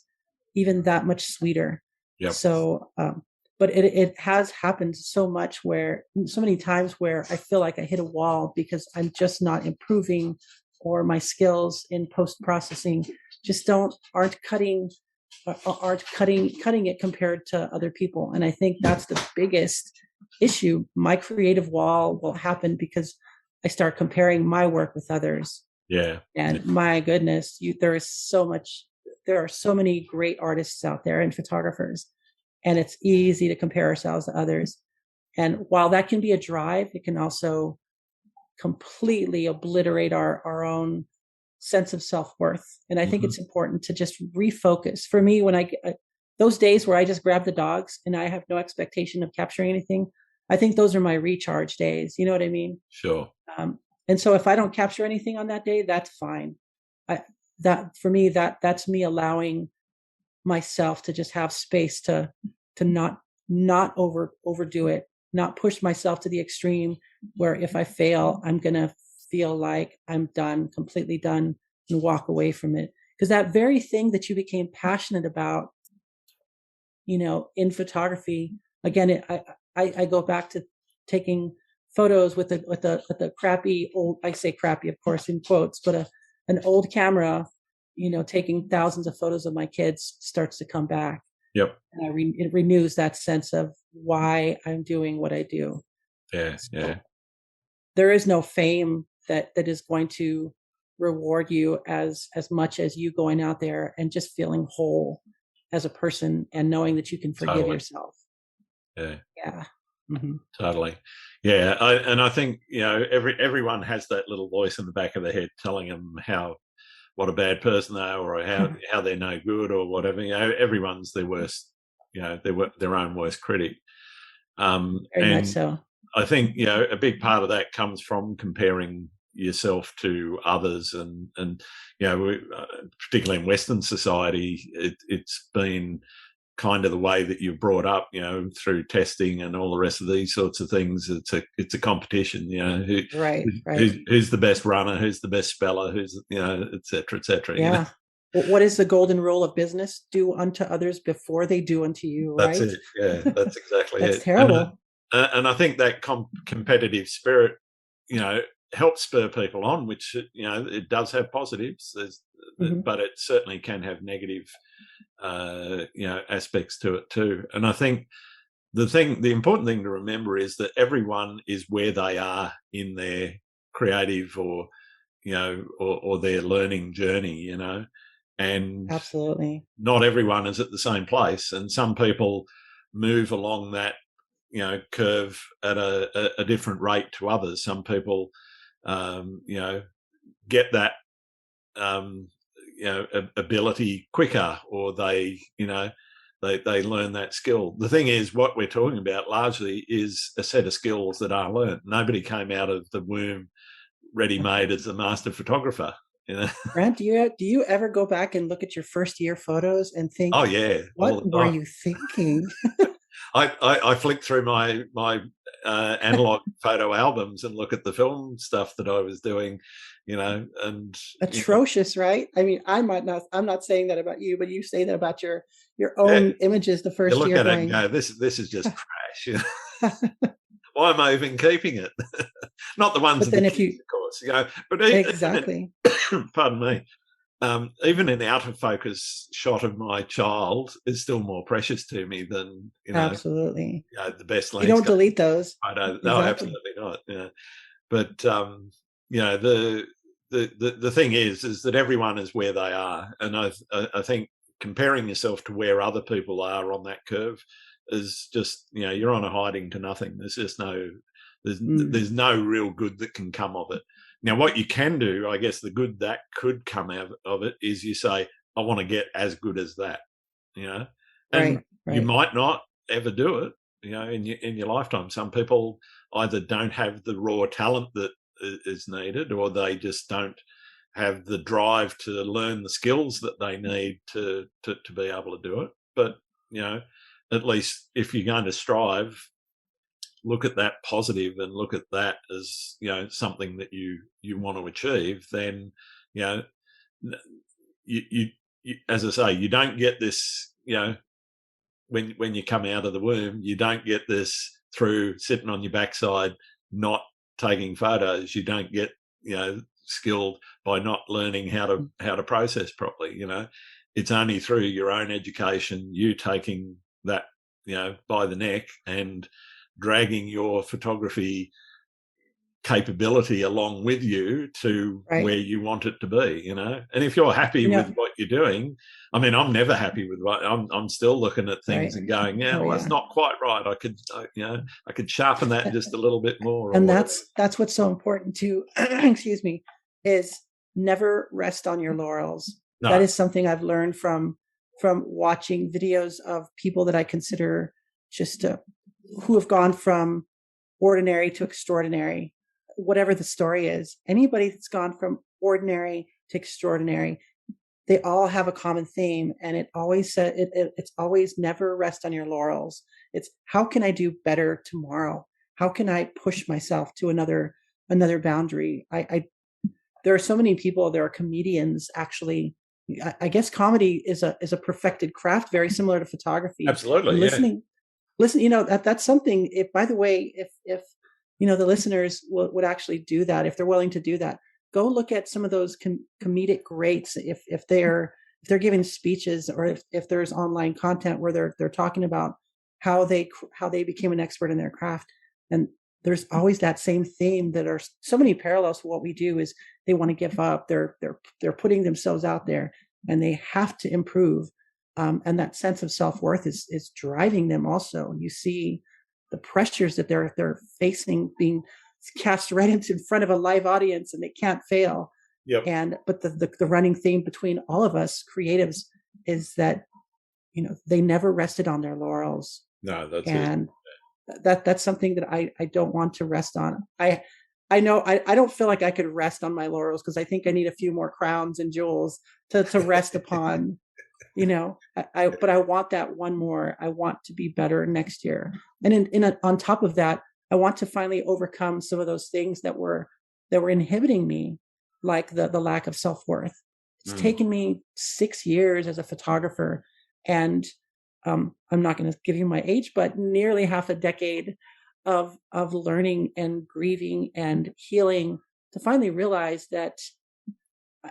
even that much sweeter. Yep. So, but it has happened so many times where I feel like I hit a wall because I'm just not improving, or my skills in post-processing just aren't cutting it compared to other people. And I think that's the biggest issue. My creative wall will happen because I start comparing my work with others. Yeah. And my goodness, there are so many great artists out there and photographers, and it's easy to compare ourselves to others. And while that can be a drive, it can also completely obliterate our own sense of self-worth. And I think it's important to just refocus. For me, when those days where I just grab the dogs and I have no expectation of capturing anything, I think those are my recharge days. You know what I mean? Sure. And so if I don't capture anything on that day, that's fine. For me, that's me allowing myself to just have space to not overdo it, not push myself to the extreme where if I fail, I'm going to feel like I'm done, completely done, and walk away from it. Because that very thing that you became passionate about, in photography, again, I go back to taking photos with the crappy old, I say crappy, of course, in quotes, but an old camera, taking thousands of photos of my kids starts to come back. Yep. And it renews that sense of why I'm doing what I do. Yeah. So yeah. There is no fame that is going to reward you as much as you going out there and just feeling whole as a person and knowing that you can forgive yourself. Yeah. Yeah. Mm-hmm. Totally. Yeah. I think, everyone has that little voice in the back of their head telling them what a bad person they are, or how they're no good, or whatever. Everyone's their worst, their own worst critic. Very much so. I think, a big part of that comes from comparing yourself to others, and particularly in Western society, it's been kind of the way that you're brought up, through testing and all the rest of these sorts of things. It's a competition, Right. who's the best runner, who's the best speller, who's, et cetera, et cetera. Yeah. What is the golden rule of business? Do unto others before they do unto you, right? That's it. Yeah, that's exactly That's it. terrible. And I think that competitive spirit, helps spur people on, which, it does have positives, but it certainly can have negative, aspects to it too. And I think the important thing to remember is that everyone is where they are in their creative or their learning journey, and Absolutely. not everyone is at the same place, and some people move along that curve at a different rate to others. Some people get that ability quicker, or they learn that skill. The thing is, what we're talking about largely is a set of skills that are learned. Nobody came out of the womb ready-made as a master photographer. Grant, do you ever go back and look at your first year photos and think, oh yeah, what were you thinking? I flick through my analog photo albums and look at the film stuff that I was doing, and atrocious, right? I mean, I'm not saying that about you, but you say that about your own images the first year. You look year at it and go, this is just trash. Why am I even keeping it? Not the ones, but then of course, but exactly. Pardon me. Even an out of focus shot of my child is still more precious to me than absolutely the best landscape. You don't delete those. I don't. Exactly. No, absolutely not. Yeah, but the thing is that everyone is where they are, and I think comparing yourself to where other people are on that curve is just you're on a hiding to nothing. There's just there's no real good that can come of it. Now, what you can do, I guess, the good that could come out of it is you say, I want to get as good as that, and right. You might not ever do it, in your lifetime. Some people either don't have the raw talent that is needed, or they just don't have the drive to learn the skills that they need to be able to do it. But, at least if you're going to strive, look at that positive and look at that as something that you want to achieve. Then you as I say, you don't get this when you come out of the womb, you don't get this through sitting on your backside not taking photos. You don't get skilled by not learning how to process properly. It's only through your own education, you taking that by the neck and dragging your photography capability along with you to where you want it to be, and if you're happy with what you're doing, I mean, I'm never happy with what I'm still looking at things and going, that's not quite right. I could sharpen that just a little bit more. And that's what's so important to excuse me, is never rest on your laurels. No. That is something I've learned from watching videos of people that I consider just who have gone from ordinary to extraordinary, whatever the story is. Anybody that's gone from ordinary to extraordinary, they all have a common theme, and it always said it's always never rest on your laurels. It's how can I do better tomorrow? How can I push myself to another boundary? There are so many people. There are comedians actually. I guess comedy is a perfected craft, very similar to photography. Absolutely, listen, that's something. If, by the way, if the listeners would actually do that, if they're willing to do that, go look at some of those comedic greats. If they're giving speeches, or if there's online content where they're talking about how they became an expert in their craft, and there's always that same theme. That are so many parallels to what we do. Is they want to give up. They're putting themselves out there, and they have to improve. And that sense of self-worth is driving them also. You see the pressures that they're facing being cast right into front of a live audience, and they can't fail. Yep. But the running theme between all of us creatives is that they never rested on their laurels. No, that's and it. That's something that I don't want to rest on. I know I don't feel like I could rest on my laurels, because I think I need a few more crowns and jewels to rest upon. but I want that one more. I want to be better next year. And on top of that, I want to finally overcome some of those things that were inhibiting me, like the lack of self-worth. It's taken me 6 years as a photographer, and I'm not going to give you my age, but nearly half a decade of learning and grieving and healing to finally realize that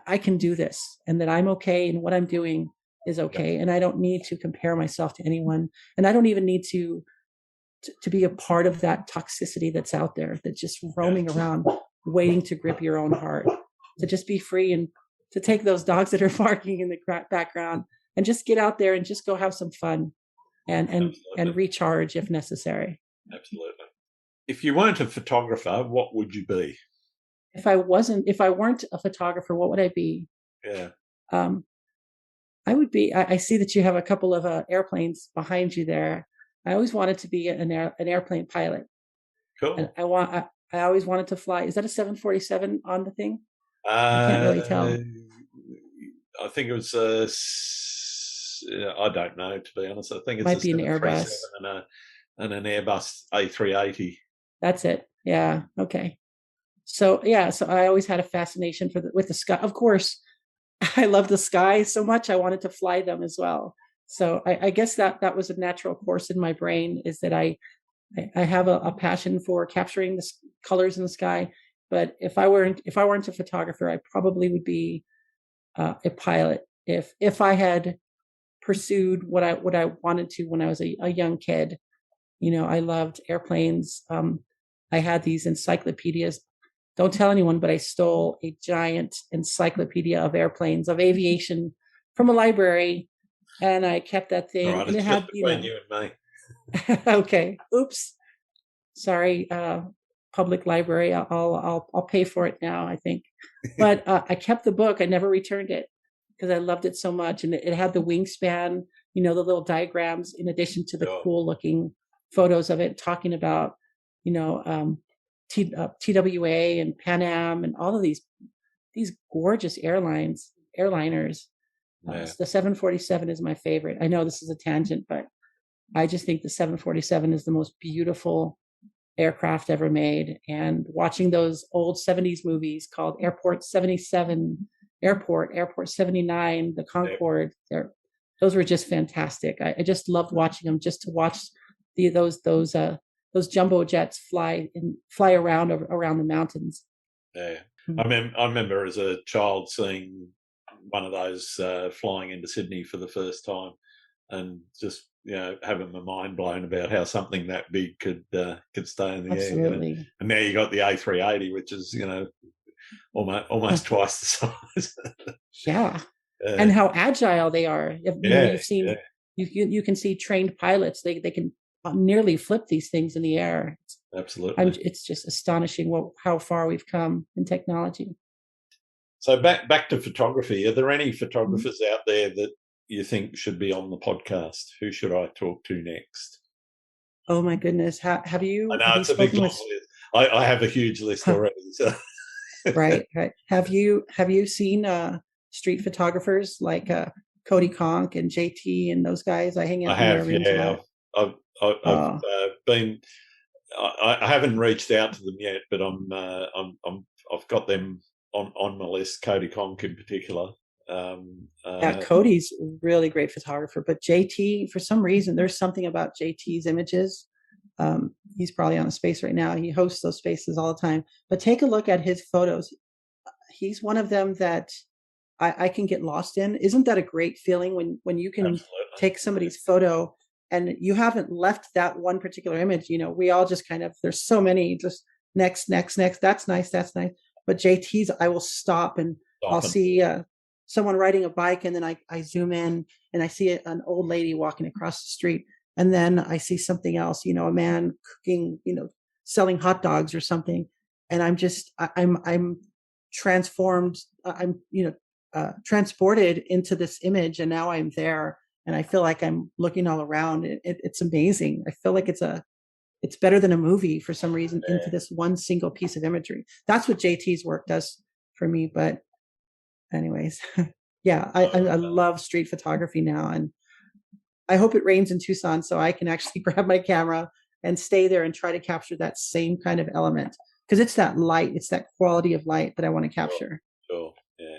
I can do this and that I'm okay and what I'm doing is okay. And I don't need to compare myself to anyone. And I don't even need to be a part of that toxicity that's out there, that's just roaming around, waiting to grip your own heart, to just be free and to take those dogs that are barking in the background and just get out there and just go have some fun and recharge if necessary. Absolutely. If you weren't a photographer, what would you be? If I weren't a photographer, what would I be? Yeah. I would be, I see that you have a couple of airplanes behind you there. I always wanted to be an airplane pilot. Cool. And I always wanted to fly. Is that a 747 on the thing? I can't really tell. I think it was, I don't know, to be honest. I think it's might be an Airbus and an Airbus A380. That's it. Yeah. Okay. So I always had a fascination with the sky. Of course, I love the sky so much. I wanted to fly them as well. So I guess that was a natural course in my brain, is that I have a passion for capturing the colors in the sky. But if I weren't a photographer, I probably would be a pilot. If I had pursued what I wanted to when I was a young kid, I loved airplanes. I had these encyclopedias. Don't tell anyone, but I stole a giant encyclopedia of airplanes, of aviation, from a library, and I kept that thing. Right, and it had, you and me. Okay. Oops. Sorry, public library. I'll pay for it now, I think. But I kept the book. I never returned it because I loved it so much, and it had the wingspan. The little diagrams, in addition to the cool looking photos of it, talking about TWA and Pan Am and all of these gorgeous airliners. The 747 is my favorite. I know this is a tangent, but I just think the 747 is the most beautiful aircraft ever made. And watching those old 70s movies called Airport 77, Airport 79, the Concorde, those were just fantastic. I just loved watching them, just to watch those jumbo jets fly around the mountains. Yeah. I remember as a child seeing one of those flying into Sydney for the first time, and just having my mind blown about how something that big could stay in the Absolutely. air. And now you got the A380, which is almost twice the size. Yeah. And how agile they are. You've seen, you can see trained pilots. They can nearly flip these things in the air. Absolutely. It's just astonishing how far we've come in technology. So back to photography. Are there any photographers out there that you think should be on the podcast? Who should I talk to next? Oh my goodness. Have you? I know it's a big list. I have a huge list already. So. Right. Have you seen street photographers like Cody Conk and JT and those guys? I hang out in their rooms a lot. I've been. I haven't reached out to them yet, but I've got them on my list. Cody Conk in particular. Cody's a really great photographer, but JT, for some reason, there's something about JT's images. He's probably on a space right now. He hosts those spaces all the time. But take a look at his photos. He's one of them that I can get lost in. Isn't that a great feeling when you can take somebody's photo and you haven't left that one particular image? We all just kind of, there's so many, just next. That's nice. But JT's, I will stop and I'll see someone riding a bike, and then I zoom in and I see an old lady walking across the street. And then I see something else, a man cooking, selling hot dogs or something. And I'm transformed. I'm transported into this image, and now I'm there. And I feel like I'm looking all around. It's amazing. I feel like it's better than a movie for some reason, into this one single piece of imagery. That's what JT's work does for me. But anyways. Yeah, I love street photography now, and I hope it rains in Tucson so I can actually grab my camera and stay there and try to capture that same kind of element, because it's that light, it's that quality of light that I want to capture. Sure. Yeah.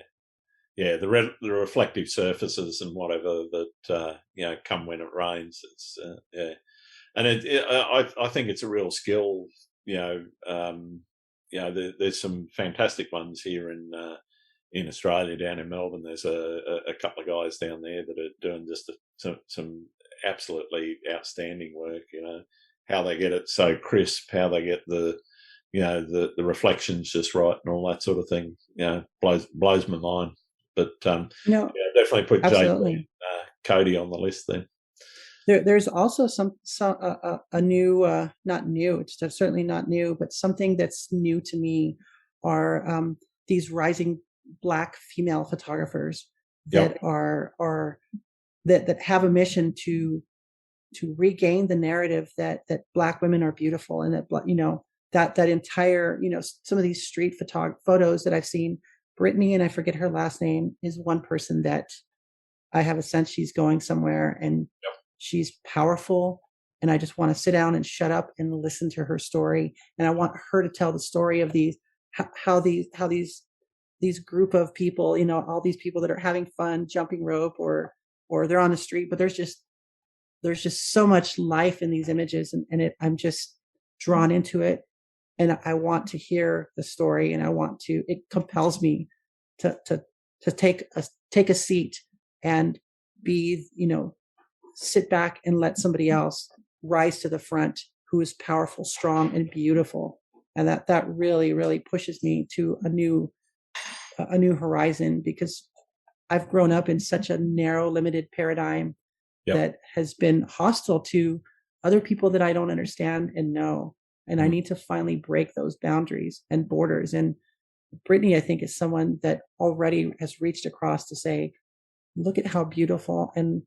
Yeah, the reflective surfaces and whatever that come when it rains. It's yeah, and I think it's a real skill. There's some fantastic ones here in Australia, down in Melbourne. There's a couple of guys down there that are doing just some absolutely outstanding work. How they get it so crisp, how they get the reflections just right and all that sort of thing. Blows my mind. But definitely put absolutely. JP Cody on the list then. There's also a new, not new, it's certainly not new, but something that's new to me are these rising Black female photographers that are that have a mission to regain the narrative that Black women are beautiful, and that entire, some of these street photos that I've seen. Brittany, and I forget her last name, is one person that I have a sense she's going somewhere, and she's powerful, and I just want to sit down and shut up and listen to her story. And I want her to tell the story of how these group of people, all these people that are having fun jumping rope or they're on the street, but there's just so much life in these images, and I'm just drawn into it, and I want to hear the story, and it compels me to take a seat and be, sit back and let somebody else rise to the front who is powerful, strong, and beautiful. And that really, really pushes me to a new horizon, because I've grown up in such a narrow, limited paradigm that has been hostile to other people that I don't understand and know. And I need to finally break those boundaries and borders. And Brittany, I think, is someone that already has reached across to say, look at how beautiful and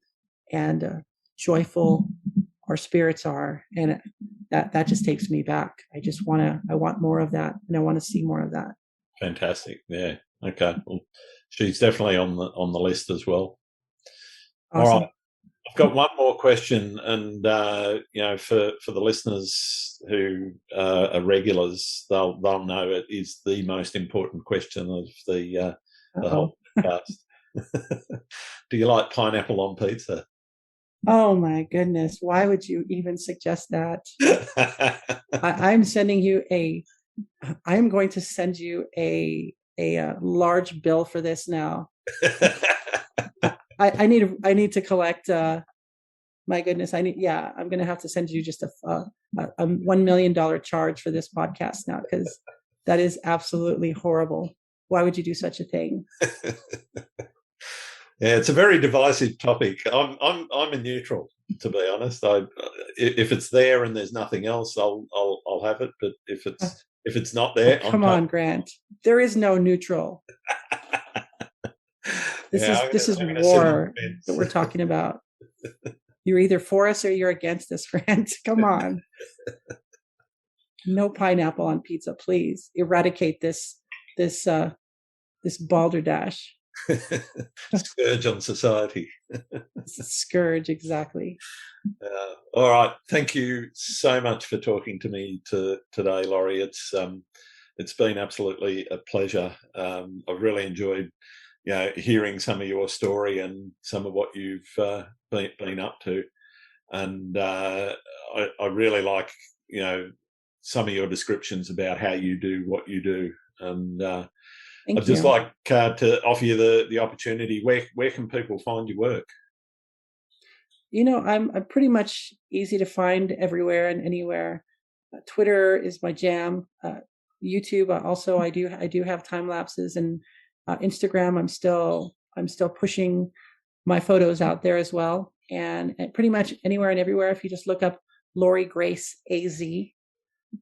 joyful our spirits are. And that just takes me back. I want more of that, and I want to see more of that. Fantastic. Yeah. Okay. Well, she's definitely on the list as well. Awesome. All right. I've got one more question, and for the listeners who are regulars, they'll know it is the most important question of the whole podcast. Do you like pineapple on pizza? Oh my goodness! Why would you even suggest that? I'm going to send you a large bill for this now. I need to collect. My goodness, I'm going to have to send you just a $1 million charge for this podcast now, because that is absolutely horrible. Why would you do such a thing? Yeah, it's a very divisive topic. I'm a neutral, to be honest. If it's there and there's nothing else, I'll have it. But if it's not there, come on, Grant. There is no neutral. This is war that we're talking about. You're either for us or you're against us, Grant. Come on. No pineapple on pizza, please. Eradicate this balderdash. Scourge on society. Scourge, exactly. All right. Thank you so much for talking to me today, Laurie. It's been absolutely a pleasure. I've really enjoyed hearing some of your story and some of what you've been up to, and I really like some of your descriptions about how you do what you do, and I'd just like to offer you the opportunity. Where can people find your work? I'm pretty much easy to find everywhere and anywhere. Twitter is my jam. YouTube also, I do have time lapses, and Instagram I'm still pushing my photos out there as well, and pretty much anywhere and everywhere. If you just look up Laurie Grace AZ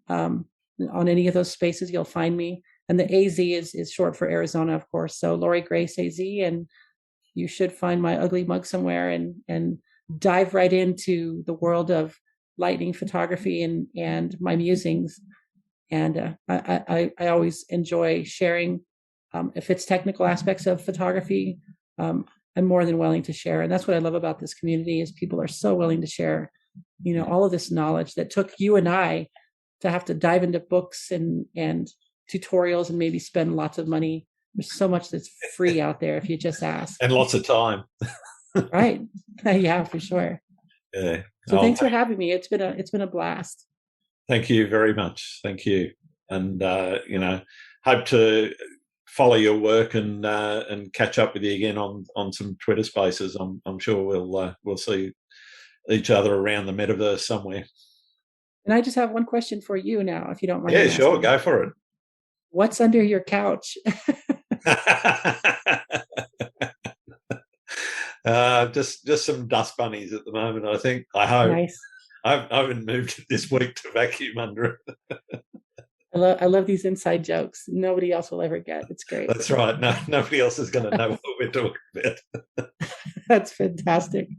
on any of those spaces, you'll find me. And the AZ is short for Arizona, of course. So Laurie Grace AZ, and you should find my ugly mug somewhere, and dive right into the world of lightning photography and my musings. And I always enjoy sharing, if it's technical aspects of photography, I'm more than willing to share. And that's what I love about this community is people are so willing to share, all of this knowledge that took you and I to have to dive into books and tutorials and maybe spend lots of money. There's so much that's free out there if you just ask. And lots of time. Right. Yeah, for sure. Yeah. So thanks for having me. It's been a blast. Thank you very much. Thank you. And hope to follow your work and catch up with you again on some Twitter Spaces. I'm sure we'll see each other around the metaverse somewhere. And I just have one question for you now, if you don't mind. Yeah, sure. Go for it. What's under your couch? Just some dust bunnies at the moment, I think. I hope. Nice. I haven't moved this week to vacuum under it. I love these inside jokes. Nobody else will ever get. It's great. That's right. No, nobody else is going to know what we're talking about. That's fantastic.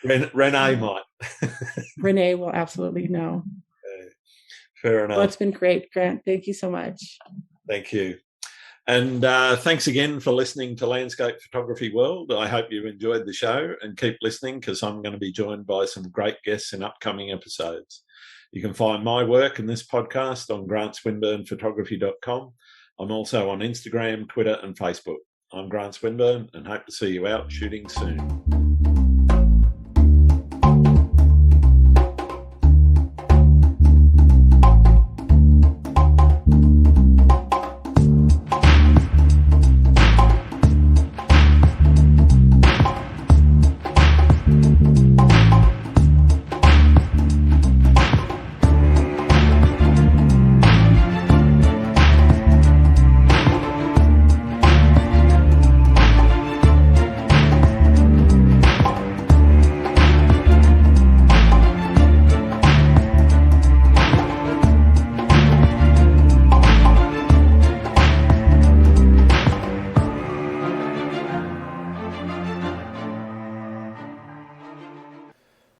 Renee might. Renee will absolutely know. Fair enough. Well, it's been great, Grant. Thank you so much. Thank you. And thanks again for listening to Landscape Photography World. I hope you enjoyed the show and keep listening because I'm going to be joined by some great guests in upcoming episodes. You can find my work and this podcast on grantswinburnphotography.com. I'm also on Instagram, Twitter and Facebook. I'm Grant Swinburne and hope to see you out shooting soon.